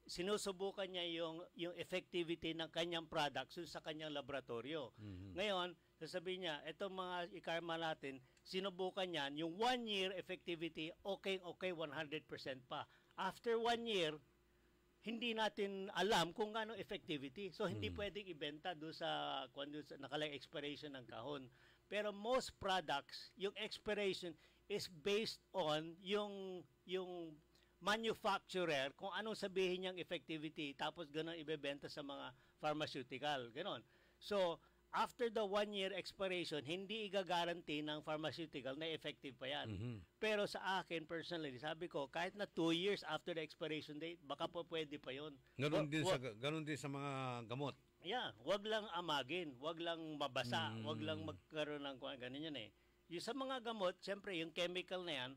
Speaker 3: sinusubukan niya yung effectivity ng kanyang products sa kanyang laboratorio. Ngayon, sasabihin niya, itong mga ikarma natin, sinubukan niyan, yung 1 year effectivity, okay, 100% pa. After 1 year, hindi natin alam kung gaano effectivity. So, hindi pwedeng ibenta doon sa nakalagay expiration ng kahon. Pero most products, yung expiration is based on yung manufacturer, kung anong sabihin niyang effectivity, tapos gano'n ibebenta sa mga pharmaceutical. Gano'n. So, after the 1 year expiration, hindi igagaranti ng pharmaceutical na effective pa yan. Pero sa akin, personally, sabi ko, kahit na 2 years after the expiration date, baka po pwede pa yun.
Speaker 8: Ganun din sa mga gamot.
Speaker 3: Yeah, wag lang amagin, wag lang mabasa, wag lang magkaroon ng ganyan yan eh. Yung sa mga gamot, siyempre, yung chemical na yan,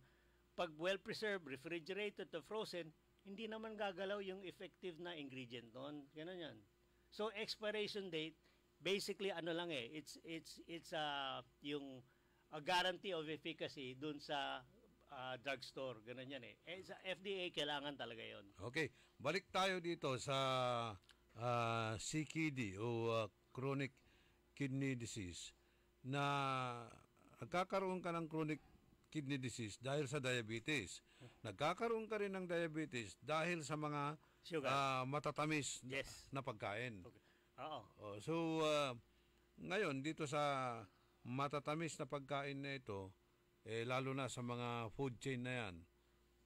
Speaker 3: pag well-preserved, refrigerated to frozen, hindi naman gagalaw yung effective na ingredient noon. Ganun yan. So, expiration date, basically ano lang eh, it's yung guarantee of efficacy dun sa drugstore, ganun yan eh. Sa FDA kailangan talaga yon.
Speaker 8: Okay, balik tayo dito sa CKD o chronic kidney disease na nagkakaroon ka ng chronic kidney disease dahil sa diabetes. Nagkakaroon ka rin ng diabetes dahil sa mga matatamis na pagkain.
Speaker 3: Okay. Oo.
Speaker 8: So, ngayon, dito sa matatamis na pagkain na ito, lalo na sa mga food chain na yan,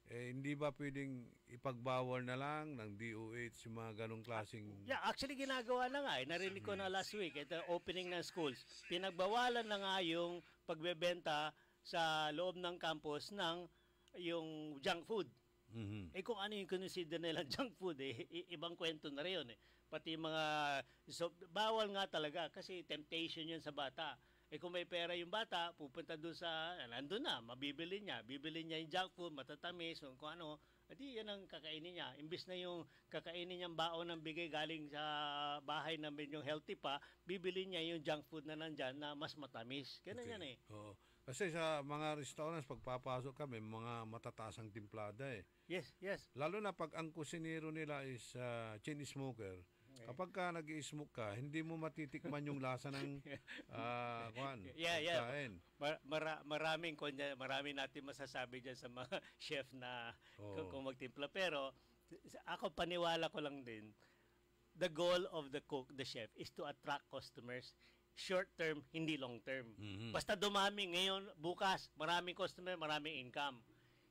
Speaker 8: hindi ba pwedeng ipagbawal na lang ng DOH yung mga ganong klaseng...
Speaker 3: Yeah, actually ginagawa na nga. Narinig ko na last week, ito opening ng schools. Pinagbawalan na nga yung pagbebenta sa loob ng campus ng yung junk food. Kung ano yung consider nilang junk food, ibang kwento na rin yun eh. Pati mga, bawal nga talaga kasi temptation yun sa bata. Kung may pera yung bata, pupunta doon sa, nandun na, bibili niya yung junk food, matatamis, kung ano, adi yan ang kakainin niya. Imbis na yung kakainin niyang baon ng bigay galing sa bahay na medyo healthy pa, bibili niya yung junk food na nandyan na mas matamis. Ganun yan eh.
Speaker 8: Oo. Kasi sa mga restaurants, pagpapasok kami, mga matataasang timplada eh.
Speaker 3: Yes.
Speaker 8: Lalo na pag ang kusinero nila is chain smoker, kapag ka nag-i-smoke ka, hindi mo matitikman yung lasa ng kain.
Speaker 3: Marami natin masasabi dyan sa mga chef na kung magtimpla. Pero ako paniwala ko lang din, the goal of the cook, the chef, is to attract customers short term, hindi long term. Basta dumami ngayon, bukas, maraming customer, maraming income.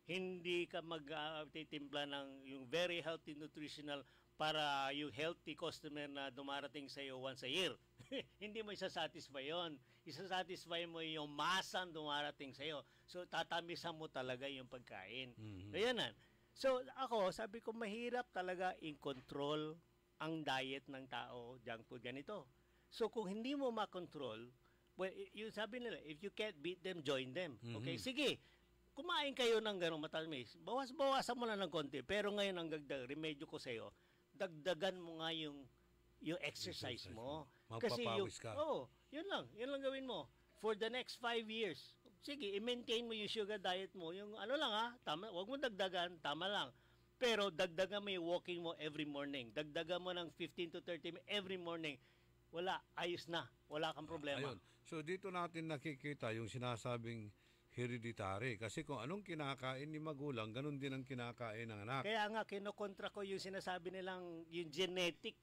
Speaker 3: Hindi ka magtitimpla ng yung very healthy nutritional para yung healthy customer na dumarating sa iyo once a year. Hindi mo isasatisfy yon. Isasatisfy mo yung masang dumarating sa iyo. So, tatamisan mo talaga yung pagkain. Ayan na. So, ako, sabi ko, mahirap talaga in-control ang diet ng tao, junk food, ganito. So, kung hindi mo makontrol, well, yung sabi nila, if you can't beat them, join them. Okay, sige. Kumain kayo ng gano'ng matamis. Bawasan mo na ng konti. Pero ngayon, ang remedyo ko sa iyo, dagdagan mo nga yung exercise mo. Kasi yun lang gawin mo. For the next 5 years, sige, i-maintain mo yung sugar diet mo. Yung tama, wag mo dagdagan, tama lang. Pero dagdagan mo yung walking mo every morning. Dagdagan mo ng 15 to 30 minutes every morning. Wala, ayos na. Wala kang problema.
Speaker 8: Ayun. So dito natin nakikita yung sinasabing hereditary. Kasi kung anong kinakain ni magulang, ganun din ang kinakain ng anak.
Speaker 3: Kaya nga, kinokontra ko yung sinasabi nilang yung genetic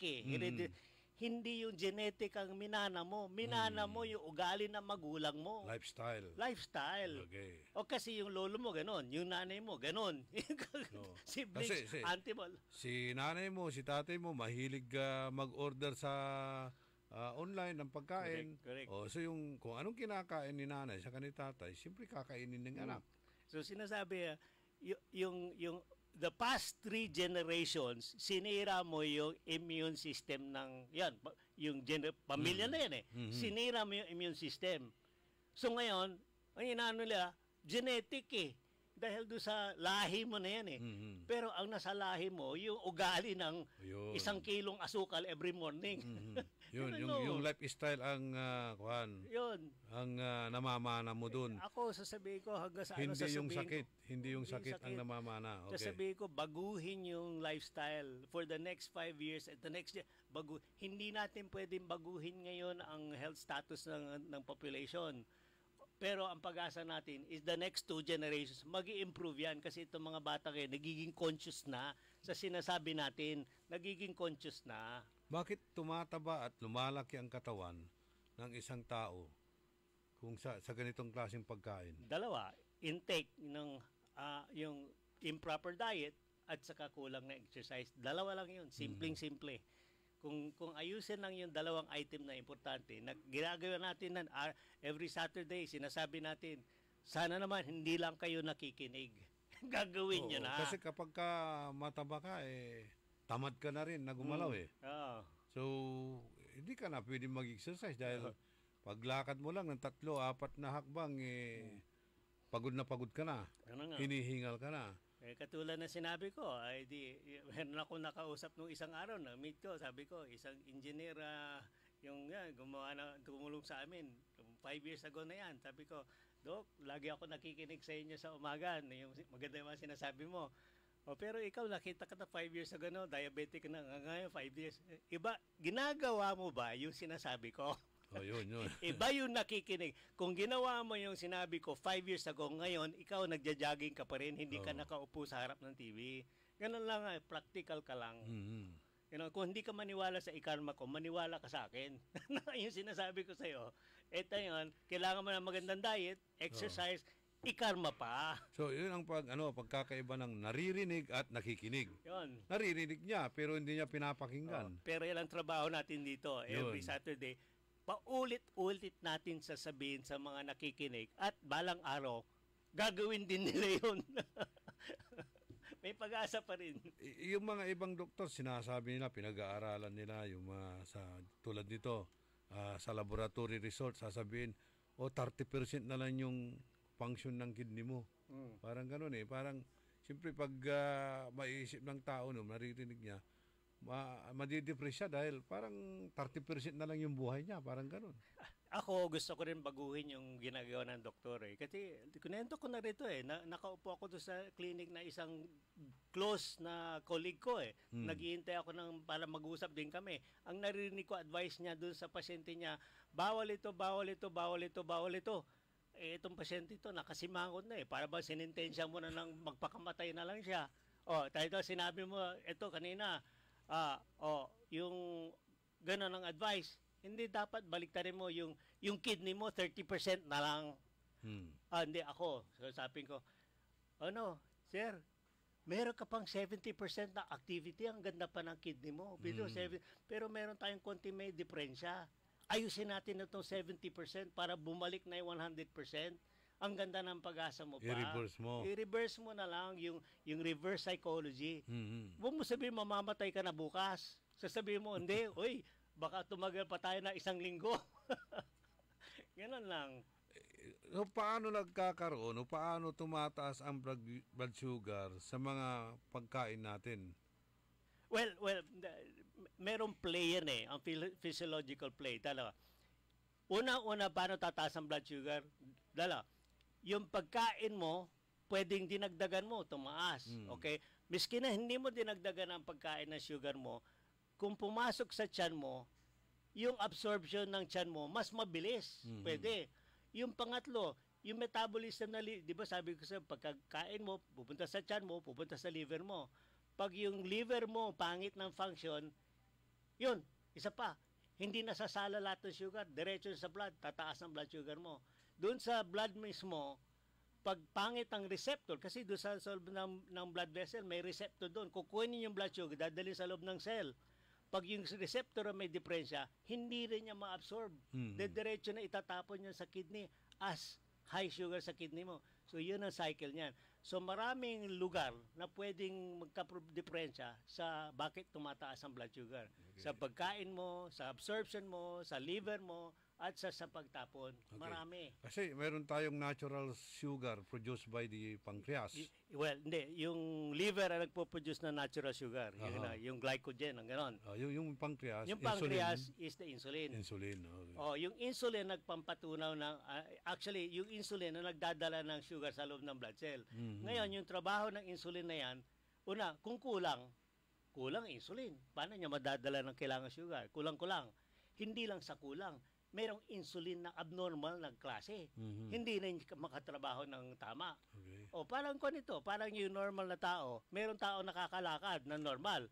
Speaker 3: Hindi yung genetic ang minana mo. Minana mo yung ugali ng magulang mo.
Speaker 8: Lifestyle. Okay.
Speaker 3: O kasi yung lolo mo, ganon. Yung nanay mo, ganon.
Speaker 8: No.
Speaker 3: Siblings,
Speaker 8: Kasi,
Speaker 3: antibol.
Speaker 8: Si nanay mo, si tatay mo, mahilig mag-order sa online ng pagkain.
Speaker 3: Correct.
Speaker 8: So yung kung anong kinakain ni nanay sa ni tatay, siyempre kakainin ng anak.
Speaker 3: So sinasabi, yung the past 3 generations, sinira mo yung immune system ng, yung pamilya na yan Sinira mo yung immune system. So ngayon, ang inaano nila, genetic Dahil doon sa lahi mo na yan Pero ang nasa lahi mo, yung ugali ng 1 kilong asukal every morning.
Speaker 8: Yung lifestyle ang ang namamana mo doon.
Speaker 3: Ako sasabihin ko hanggang sa
Speaker 8: Hindi yung sakit ang namamana. Okay.
Speaker 3: Sasabihin ko baguhin yung lifestyle for the next 5 years at the next year. Hindi natin pwedeng baguhin ngayon ang health status ng population. Pero ang pag-asa natin is the next 2 generations mag-i-improve yan kasi itong mga bata ngayon nagiging conscious na sa sinasabi natin, nagiging conscious na.
Speaker 8: Bakit tumataba at lumalaki ang katawan ng isang tao kung sa ganitong klaseng pagkain?
Speaker 3: 2, intake ng yung improper diet at saka kulang na exercise. 2 lang yun, simpleng-simple. Kung ayusin lang yung 2 item na importante, ginagawa natin every Saturday, sinasabi natin, sana naman hindi lang kayo nakikinig. Gagawin nyo na.
Speaker 8: Kasi kapag mataba ka, tamad ka na rin na gumalaw So, hindi ka na pwede mag-exercise dahil paglakad mo lang ng 3-4 na hakbang, pagod ka na. Hinihingal ka na.
Speaker 3: Katulad na sinabi ko, meron ako nakausap nung isang araw na meet ko, sabi ko, isang engineer tumulong sa amin 5 years ago na yan. Sabi ko, Dok, lagi ako nakikinig sa inyo sa umaga, yung maganda yung mga sinasabi mo. Pero ikaw, nakita ka na 5 years ago, diabetic na ngayon 5 years. Iba, ginagawa mo ba yung sinasabi ko?
Speaker 8: Yun.
Speaker 3: Iba yung nakikinig. Kung ginawa mo yung sinabi ko 5 years ago, ngayon, ikaw nagja-jogging ka pa rin, hindi ka nakaupo sa harap ng TV. Ganun lang, practical ka lang. Kung hindi ka maniwala sa ikarma ko, maniwala ka sa akin. Yung sinasabi ko sa'yo, yun, kailangan mo ng magandang diet, exercise, ikarma pa.
Speaker 8: So, yun ang pagkakaiba ng naririnig at nakikinig.
Speaker 3: Yun.
Speaker 8: Naririnig niya, pero hindi niya pinapakinggan.
Speaker 3: Pero yan ang trabaho natin dito. Every Saturday, paulit-ulit natin sasabihin sa mga nakikinig at balang araw, gagawin din nila yun. May pag-asa pa rin.
Speaker 8: Yung mga ibang doktor, sinasabi nila, pinag-aaralan nila, yung tulad nito, sa laboratory resort, sasabihin, 30% na lang yung function ng kidney mo. Parang ganun Parang, siyempre, pag maiisip ng tao, naririnig niya, madidepress siya dahil parang 30% na lang yung buhay niya, parang ganun.
Speaker 3: Ako, gusto ko rin baguhin yung ginagawa ng doktor Kasi, kunento ko na rito nakaupo ako doon sa clinic na isang close na colleague ko Naghihintay ako para mag-usap din kami. Ang naririnig ko, advice niya doon sa pasyente niya, bawal ito. Itong pasyente ito, nakasimangot na Para ba sinintensya mo na lang, magpakamatay na lang siya. Tayo sinabi mo, ito kanina, yung gano'n ang advice. Hindi dapat baliktarin mo yung kidney mo 30% na lang. Hindi ako. So sabi ko, sir, meron ka pang 70% na activity, ang ganda pa ng kidney mo. Pero meron tayong konti may diferensya. Ayusin natin itong 70% para bumalik na yung 100%. Ang ganda ng pag-asa mo pa. I-reverse mo na lang yung reverse psychology. Huwag mo sabihin mamamatay ka na bukas. Sasabihin mo, hindi, baka tumagal pa tayo na 1 linggo. Ganon lang.
Speaker 8: So, paano nagkakaroon o paano tumataas ang blood sugar sa mga pagkain natin?
Speaker 3: Well, merong play yan ang physiological play. Una, paano tataas ang blood sugar? Yung pagkain mo, pwedeng dinagdagan mo, tumaas. Okay? Miski na hindi mo dinagdagan ang pagkain ng sugar mo, kung pumasok sa tiyan mo, yung absorption ng tiyan mo, mas mabilis. Pwede. Yung pangatlo, yung metabolism na, di ba sabi ko sa pagkakain mo, pupunta sa tiyan mo, pupunta sa liver mo. Pag yung liver mo pangit ng function, yun, isa pa, hindi nasasala lahat ng sugar, diretso sa blood, tataas ang blood sugar mo. Doon sa blood mismo, pag pangit ang receptor, kasi doon sa loob ng blood vessel, may receptor doon. Kukunin yung blood sugar, dadali sa loob ng cell. Pag yung receptor may diferensya, hindi rin niya ma-absorb. Diretso na itatapon niya sa kidney as high sugar sa kidney mo. So, yun ang cycle niyan. So, maraming lugar na pwedeng magka-diferensya sa bakit tumataas ang blood sugar. Sa pagkain mo, sa absorption mo, sa liver mo, at sa pagtapon. Marami.
Speaker 8: Kasi meron tayong natural sugar produced by the pancreas.
Speaker 3: Well, hindi. Yung liver ang nagpo-produce ng natural sugar. Yung glycogen, ang ganon.
Speaker 8: Yung pancreas,
Speaker 3: yung pancreas is the insulin.
Speaker 8: Insulin. Okay.
Speaker 3: Yung insulin nagpampatunaw ng, actually, yung insulin na nagdadala ng sugar sa loob ng blood cell. Ngayon, yung trabaho ng insulin na yan, una, kung kulang insulin. Paano niya madadala ng kailangan sugar? Kulang-kulang. Hindi lang sa kulang. Merong insulin na abnormal ng klase. Hindi na makatrabaho ng tama. Parang parang yung normal na tao, merong tao nakakalakad na normal.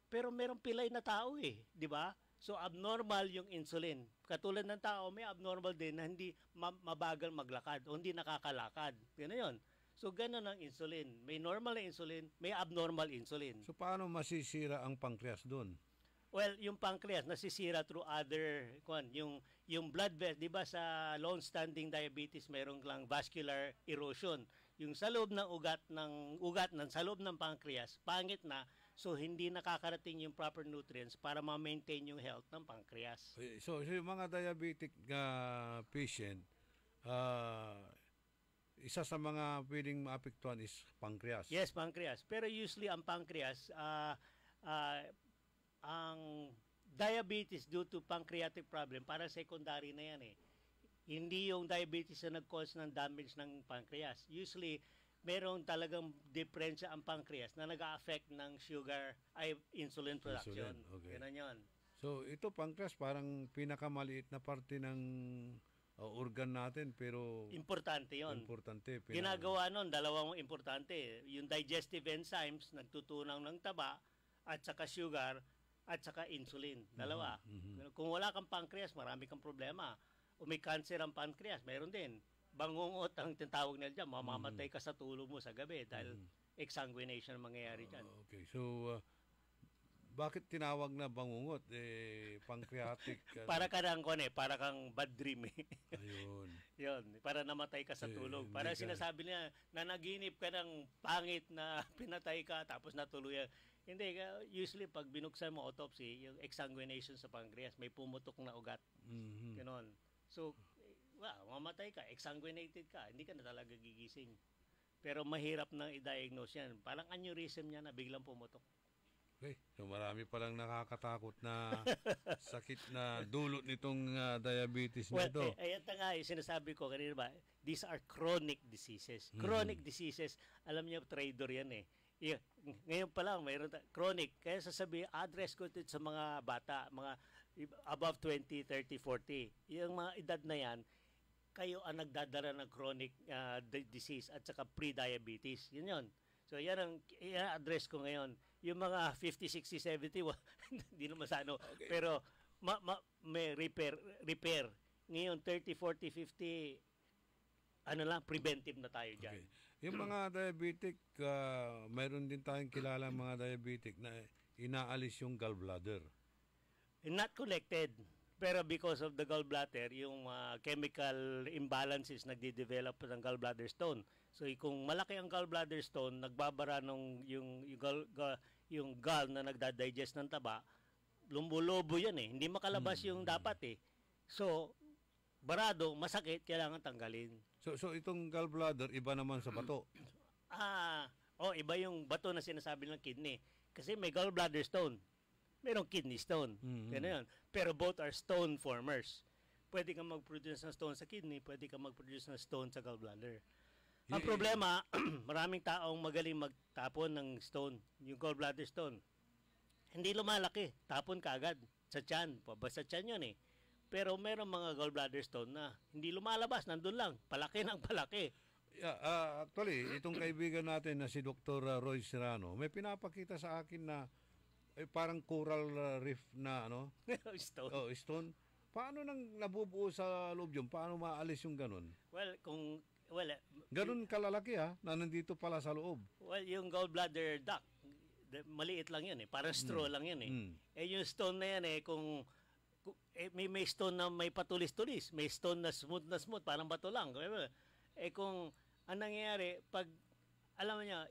Speaker 3: Pero merong pilay na tao di ba? So abnormal yung insulin. Katulad ng tao, may abnormal din na hindi mabagal maglakad o hindi nakakalakad. Yun. So ganun ang insulin. May normal na insulin, may abnormal insulin.
Speaker 8: So paano masisira ang pancreas doon?
Speaker 3: Well, yung pancreas nasisira through other yung blood vessel, 'di ba sa long standing diabetes mayroong lang vascular erosion. Yung sa loob ng ugat sa loob ng pancreas, pangit na, so hindi nakakarating yung proper nutrients para ma-maintain yung health ng pancreas.
Speaker 8: So yung mga diabetic patient, isa sa mga pwedeng maapektuhan is pancreas.
Speaker 3: Yes, pancreas. Pero usually ang pancreas ang diabetes due to pancreatic problem, para secondary na yan Hindi yung diabetes na nag-cause ng damage ng pancreas. Usually, merong talagang diferensya ang pancreas na nag-a-affect ng insulin production.
Speaker 8: Okay.
Speaker 3: Ganun yun.
Speaker 8: So, ito pancreas parang pinakamaliit na parte ng organ natin, pero
Speaker 3: importante yon.
Speaker 8: Importante.
Speaker 3: Ginagawa nun, dalawang importante. Yung digestive enzymes, nagtutunaw ng taba, at saka sugar, at saka insulin. Dalawa. Kung wala kang pancreas, marami kang problema. O may cancer ang pancreas, mayroon din. Bangungot ang tinatawag nila dyan. Mamamatay ka sa tulog mo sa gabi dahil exsanguination ang mangyayari dyan.
Speaker 8: Okay. So, bakit tinawag na bangungot? Pancreatic.
Speaker 3: Para ka ng para kang bad dream
Speaker 8: Ayun.
Speaker 3: Yun. Para namatay ka sa tulog. Para sinasabi niya, nanaginip ka ng pangit na pinatay ka tapos natuluyan. Hindi, usually pag binuksan mo autopsy, yung exsanguination sa pancreas, may pumutok na ugat. Ganon. So, mamatay ka, exsanguinated ka, hindi ka na talaga gigising. Pero mahirap nang i-diagnose yan. Parang aneurysm niya na biglang pumutok.
Speaker 8: Okay. So marami palang nakakatakot na sakit na dulot nitong diabetes na ito.
Speaker 3: Ito nga, sinasabi ko kanina ba, these are chronic diseases. Chronic diseases, alam niyo, traitor yan ngayon pa lang, mayroon chronic. Kaya sasabihin, address ko ito sa mga bata, mga above 20, 30, 40. Yung mga edad na yan, kayo ang nagdadala ng chronic disease at saka pre-diabetes. Yun. So yan ang address ko ngayon. Yung mga 50, 60, 70, hindi naman sa
Speaker 8: Okay.
Speaker 3: Pero may repair. Ngayon 30, 40, 50, preventive na tayo dyan.
Speaker 8: Okay. Yung mga diabetic, mayroon din tayong kilala mga diabetic na inaalis yung gallbladder.
Speaker 3: Not connected. Pero because of the gallbladder, yung chemical imbalances nagde-develop ng gallbladder stone. So kung malaki ang gallbladder stone, nagbabara yung gall na nagda-digest ng taba, lumbulobo yan Hindi makalabas yung dapat So, barado, masakit, kailangan tanggalin.
Speaker 8: So itong gallbladder, iba naman sa bato?
Speaker 3: Iba yung bato na sinasabi ng kidney. Kasi may gallbladder stone. Merong kidney stone. Ganun yun. Pero both are stone formers. Pwede kang mag-produce ng stone sa kidney, pwede kang mag-produce ng stone sa gallbladder. Ang problema, maraming taong magaling magtapon ng stone, yung gallbladder stone. Hindi lumalaki, tapon ka agad sa tiyan. Basta tiyan yun Pero meron mga gallbladder stone na hindi lumalabas, nandun lang, palaki ng palaki.
Speaker 8: Actually, itong kaibigan natin na si Dr. Roy Serrano, may pinapakita sa akin na parang coral reef na
Speaker 3: Stone.
Speaker 8: stone. Paano nang nabubuo sa loob yun? Paano maalis yung ganun? Ganun kalalaki na nandito pala sa loob.
Speaker 3: Well, yung gallbladder duct, maliit lang yan parang straw lang yan yung stone na yan may stone na may patulis-tulis, may stone na smooth, parang bato lang. Kung ang nangyayari, alam mo niya,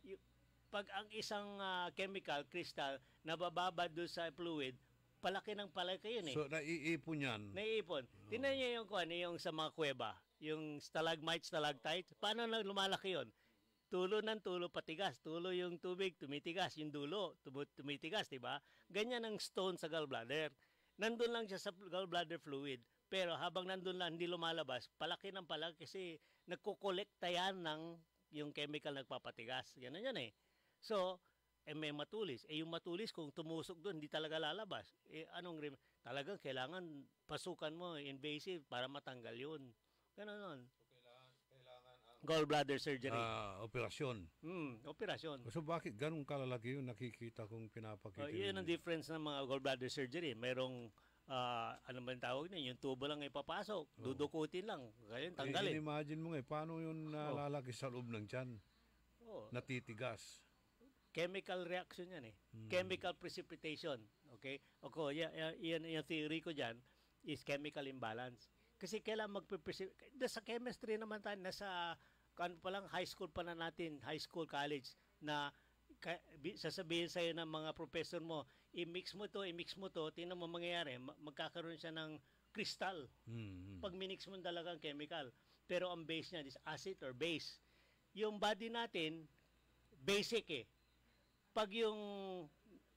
Speaker 3: pag ang isang chemical, crystal, nabababa doon sa fluid, palaki ng palaki yun
Speaker 8: So, naiipon yan?
Speaker 3: Naiipon. Tingnan niyo yung sa mga kuweba, yung stalagmites, stalactites, paano na lumalaki yun? Tulo ng tulo patigas. Tulo yung tubig, tumitigas. Yung dulo, tumitigas, diba? Ganyan ang stone sa gallbladder. Nandun lang siya sa gallbladder fluid. Pero habang nandun lang, hindi lumalabas, palaki ng palaki kasi nagkukolekta yan ng yung chemical nagpapatigas. Ganun yan So, may matulis. Yung matulis, kung tumusok doon, hindi talaga lalabas. Talagang kailangan pasukan mo, invasive, para matanggal yun. Ganun nun. Gallbladder surgery.
Speaker 8: Operasyon.
Speaker 3: Operasyon.
Speaker 8: So bakit ganun kalalaki yung nakikita kong pinapakita?
Speaker 3: Yun ang difference ng mga gallbladder surgery. Merong, ano man tawag na, yung tubo lang ipapasok, dudukutin lang, kaya tanggalin.
Speaker 8: Imagine mo paano yun lalaki sa loob ng tiyan? Natitigas.
Speaker 3: Chemical reaction yan Chemical precipitation. Okay? Yan yung theory ko dyan is chemical imbalance. Kasi kailangan magpe-precipitate. Sa chemistry naman tayo, nasa high school pa na natin, high school, college, na sasabihin sa'yo ng mga professor mo, i-mix mo to, tingnan mo mangyayari, magkakaroon siya ng crystal. Pag minix mo talagang chemical. Pero ang base niya is acid or base. Yung body natin, basic Pag yung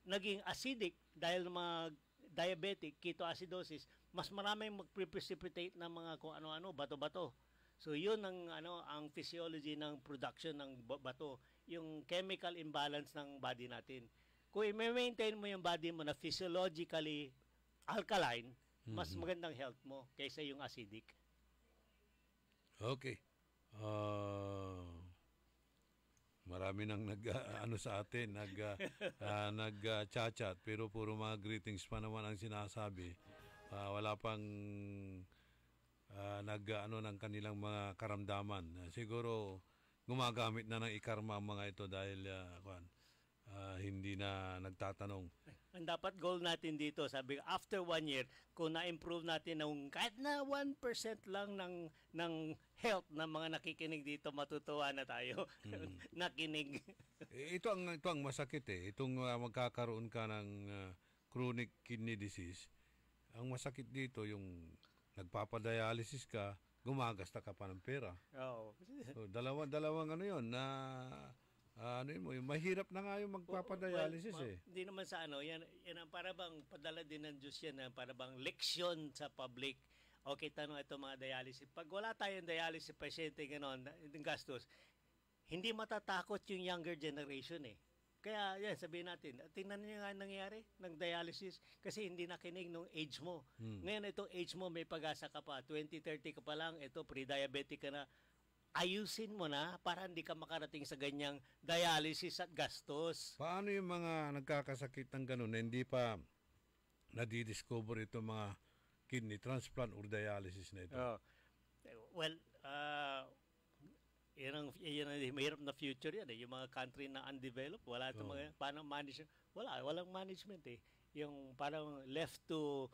Speaker 3: naging acidic dahil ng mga diabetic, ketoacidosis, mas maraming magpre-precipitate ng mga kung ano-ano, bato-bato. So yun ang physiology ng production ng bato, yung chemical imbalance ng body natin. Kung i-maintain mo yung body mo na physiologically alkaline, mas magandang health mo kaysa yung acidic.
Speaker 8: Okay. Marami nang sa atin, nag-chat, pero puro mga greetings pa naman ang sinasabi. Wala pang ng kanilang mga karamdaman. Siguro gumagamit na ng ikarma ang mga ito dahil hindi na nagtatanong.
Speaker 3: Ang dapat goal natin dito, sabi ko, after 1 year, kung na-improve natin ng kahit na 1% lang ng health ng mga nakikinig dito, matutuwa na tayo. Nakinig.
Speaker 8: Ito ang masakit Itong magkakaroon ka ng chronic kidney disease. Ang masakit dito yung nagpapadialysis ka, gumagasta ka pa ng pera. So, dalawang yun na mahirap na nga yung magpapadialysis
Speaker 3: Hindi naman sa yan ang para bang padala din ng Diyos yan, para bang leksyon sa public. Okay, tanong ito mga dialysis. Pag wala tayong dialysis pasyente gano'n, yung gastos, hindi matatakot yung younger generation Kaya yan, sabihin natin, tingnan niyo nga nangyari ng dialysis kasi hindi nakinig nung age mo. Ngayon itong age mo, may pag-asa ka pa. 20-30 ka pa lang, ito pre-diabetic ka na. Ayusin mo na para hindi ka makarating sa ganyang dialysis at gastos.
Speaker 8: Paano yung mga nagkakasakit ng ganun na hindi pa nadidiscover ito mga kidney transplant or dialysis na ito?
Speaker 3: Well, yan ang mahirap na future yan Yung mga country na undeveloped, wala itong mga, paano manage, walang management Yung parang left to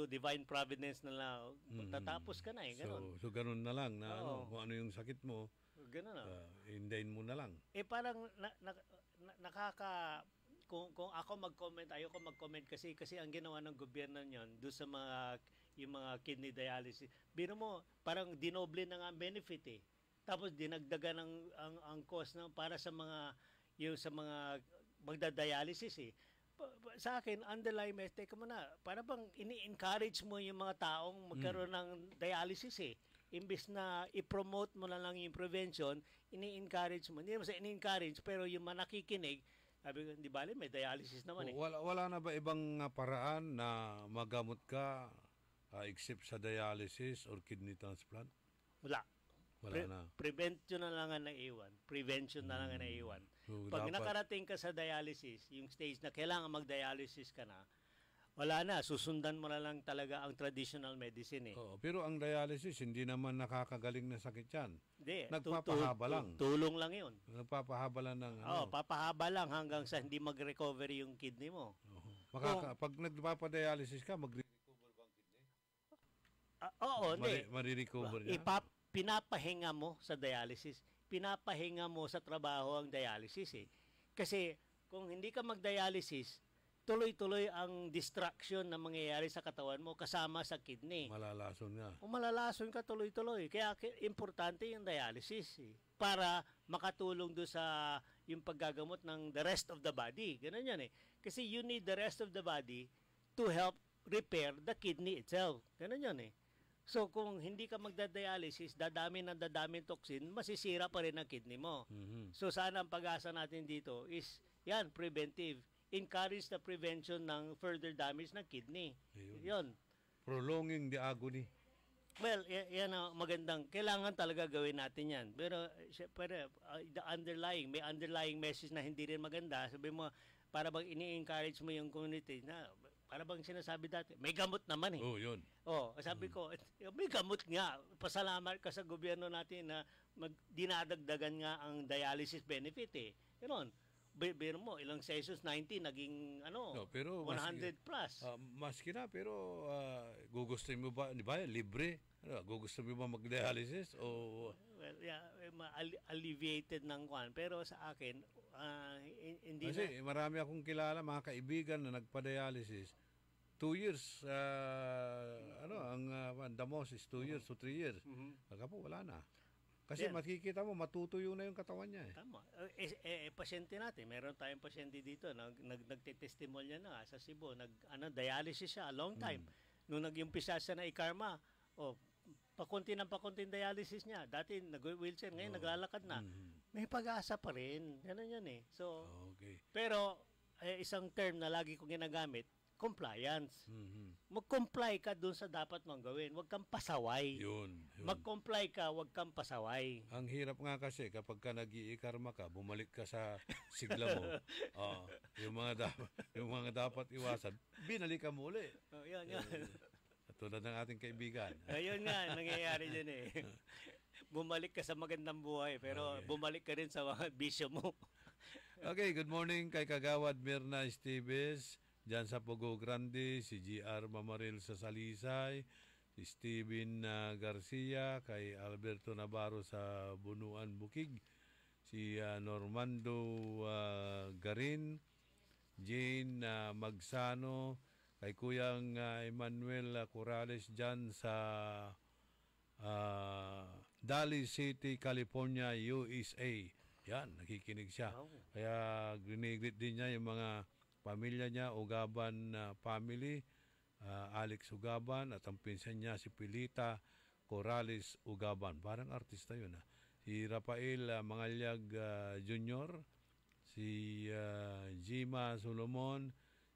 Speaker 3: divine providence na lang, tatapos ka na ganun.
Speaker 8: So ganun na lang na kung ano yung sakit mo,
Speaker 3: ganun
Speaker 8: hindayin mo na lang.
Speaker 3: Parang kung ako mag-comment, ayoko mag-comment kasi ang ginawa ng gobyerno niyon do sa yung mga kidney dialysis. Biro mo, parang dinoble na nga ang benefit Tapos dinagdagan ang cost para sa mga magda-dialysis Sa akin, underlying message, teka muna, para bang ini-encourage mo yung mga taong magkaroon ng dialysis Imbis na i-promote mo na lang yung prevention, ini-encourage mo. Hindi naman sa ini-encourage, pero yung nakikinig, sabi ko, di bali, may dialysis naman
Speaker 8: Wala na ba ibang paraan na magamot ka except sa dialysis or kidney transplant?
Speaker 3: Wala.
Speaker 8: Wala na.
Speaker 3: Prevention na lang ang naiwan. Prevention na lang ang naiwan.
Speaker 8: So,
Speaker 3: Pag
Speaker 8: dapat-
Speaker 3: nakarating ka sa dialysis, yung stage na kailangan mag-dialysis ka na, wala na. Susundan mo na lang talaga ang traditional medicine eh.
Speaker 8: Oo, pero ang dialysis, hindi naman nakakagaling na sakit yan.
Speaker 3: Hindi.
Speaker 8: Nagpapahaba lang.
Speaker 3: Tulong lang yun.
Speaker 8: Nagpapahaba lang ng
Speaker 3: Oo, papahaba lang hanggang sa hindi mag-recover yung kidney mo.
Speaker 8: Pag nagpapadialysis ka, mag-recover ba ang kidney?
Speaker 3: Oo, hindi.
Speaker 8: Marirecover niya?
Speaker 3: Pinapahinga mo sa dialysis. Pinapahinga mo sa trabaho ang dialysis eh. Kasi kung hindi ka mag-dialysis, tuloy-tuloy ang distraction na mangyayari sa katawan mo kasama sa kidney.
Speaker 8: Malalason nga.
Speaker 3: O malalason ka tuloy-tuloy. Kaya importante yung dialysis eh, para makatulong do sa yung paggagamot ng the rest of the body. Ganun yan eh. Kasi you need the rest of the body to help repair the kidney itself. Ganun yan eh. So kung hindi ka magda-dialysis, dadami toxin, masisira pa rin ang kidney mo.
Speaker 8: Mhm.
Speaker 3: So sana ang pag-asa natin dito is yan, preventive. Encourage the prevention ng further damage ng kidney. Yun.
Speaker 8: Prolonging the agony.
Speaker 3: Well, yan ang magandang, kailangan talaga gawin natin yan. Pero may underlying message na hindi rin maganda. Sabi mo, para bang ini-encourage mo yung community na, para bang sinasabi dati, may gamot naman eh.
Speaker 8: Oh, yun.
Speaker 3: Oh, sabi ko, may gamot nga. Pasalamat ka sa gobyerno natin na dinadagdagan nga ang dialysis benefit eh. Ganon. Biro mo, ilang sessions, 90, naging
Speaker 8: pero
Speaker 3: 100 plus.
Speaker 8: Maski na, pero gugustuhin mo ba, di ba, libre? Gugustuhin mo ba mag-dialysis? O...
Speaker 3: Well, yeah, alleviated ng kwan. Pero sa akin, hindi
Speaker 8: Kasi marami akong kilala, mga kaibigan na nagpa-dialysis. 2 years, ang damos is 2 years to 3 years. Baka po, wala na. Kasi makikita mo, matutuyo na yung katawan niya eh.
Speaker 3: Tama. Pasyente natin, meron tayong pasyente dito, nagtitestimonya na sa Cebu, dialysis siya a long time. Nung nag-umpisa siya na ikarma, pakunti dialysis niya. Dati nag-wheelchair, ngayon naglalakad na. May pag-asa pa rin. Ganun yan eh. So, pero isang term na lagi kong ginagamit, compliance. Mag-comply ka dun sa dapat mong gawin. Huwag kang pasaway.
Speaker 8: Yun.
Speaker 3: Mag-comply ka, huwag kang pasaway.
Speaker 8: Ang hirap nga kasi kapag ka nag-iikarma ka, bumalik ka sa sigla mo. Yung mga dapat iwasan, binalikan mo uli.
Speaker 3: Yan.
Speaker 8: Tulad ng ating kaibigan.
Speaker 3: Ayun nga, nangyayari dyan eh. Bumalik ka sa magandang buhay, pero bumalik ka rin sa mga bisyo mo.
Speaker 8: Okay, good morning kay Kagawad Mirna Esteves, dyan sa Pogo Grande, si GR Mamaril sa Salisay, si Steven Garcia, kay Alberto Navarro sa Bunuan Bukig, si Normando Garin, Jane Magsano, kay Kuyang Emmanuel Corrales dyan sa Daly City, California, USA. Yan, nakikinig siya. Kaya grinigrit din niya yung mga pamilya niya, Ugaban family, Alex Ugaban, at ang pinsan niya si Pilita Corrales Ugaban. Parang artista yun. Si Rafael Mangalyag Jr., si Jima Solomon,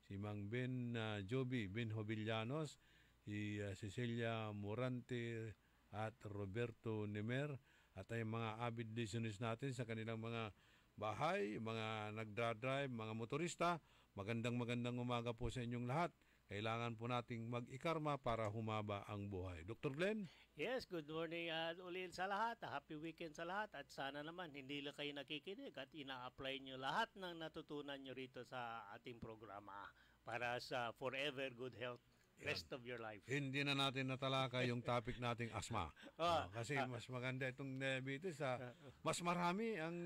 Speaker 8: si Mang Ben Joby Benjovillanos, si Cecilia Morante at Roberto Nemer, at ay mga avid listeners natin sa kanilang mga bahay, mga nagdadrive, mga motorista. Magandang umaga po sa inyong lahat. Kailangan po nating mag-ikarma para humaba ang buhay. Dr. Glenn?
Speaker 3: Yes, good morning ulit sa lahat. Happy weekend sa lahat. At sana naman hindi lang kayo nakikinig at ina-apply nyo lahat ng natutunan nyo rito sa ating programa para sa forever good health rest of your life.
Speaker 8: Hindi na natin natalakay yung topic nating asma. Kasi mas maganda itong diabetes. Mas marami ang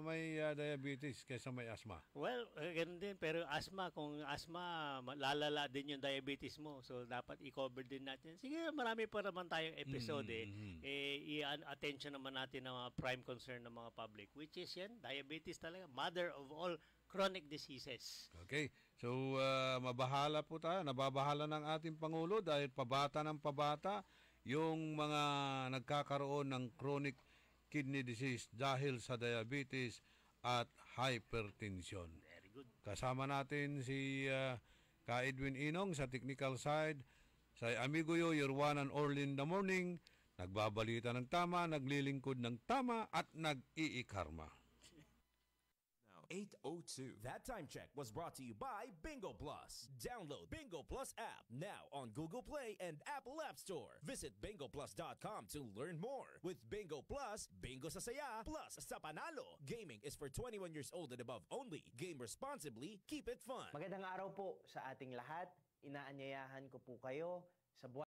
Speaker 8: may diabetes kaysa may asma.
Speaker 3: Well, ganun din. Pero asma, kung asma, lalala din yung diabetes mo. So, dapat i-cover din natin. Sige, marami pa naman tayong episode i-attention naman natin ang mga prime concern ng mga public, which is yan, diabetes talaga. Mother of all chronic diseases.
Speaker 8: Okay. So, mabahala po tayo. Nababahala ng ating Pangulo dahil pabata ng pabata yung mga nagkakaroon ng chronic kidney disease dahil sa diabetes at hypertension.
Speaker 3: Very good.
Speaker 8: Kasama natin si Ka Edwin Inong sa technical side, Sa amigo yo, your one and only in the morning, nagbabalita ng tama, naglilingkod ng tama, at nag-iikarma.
Speaker 5: 8:02. That time check was brought to you by Bingo Plus. Download Bingo Plus app now on Google Play and Apple App Store. Visit bingoplus.com to learn more. With Bingo Plus, bingo sa saya, plus sa panalo. Gaming is for 21 years old and above only. Game responsibly, keep it fun.
Speaker 11: Magandang araw po sa ating lahat. Inaanyayahan ko po kayo sa buwan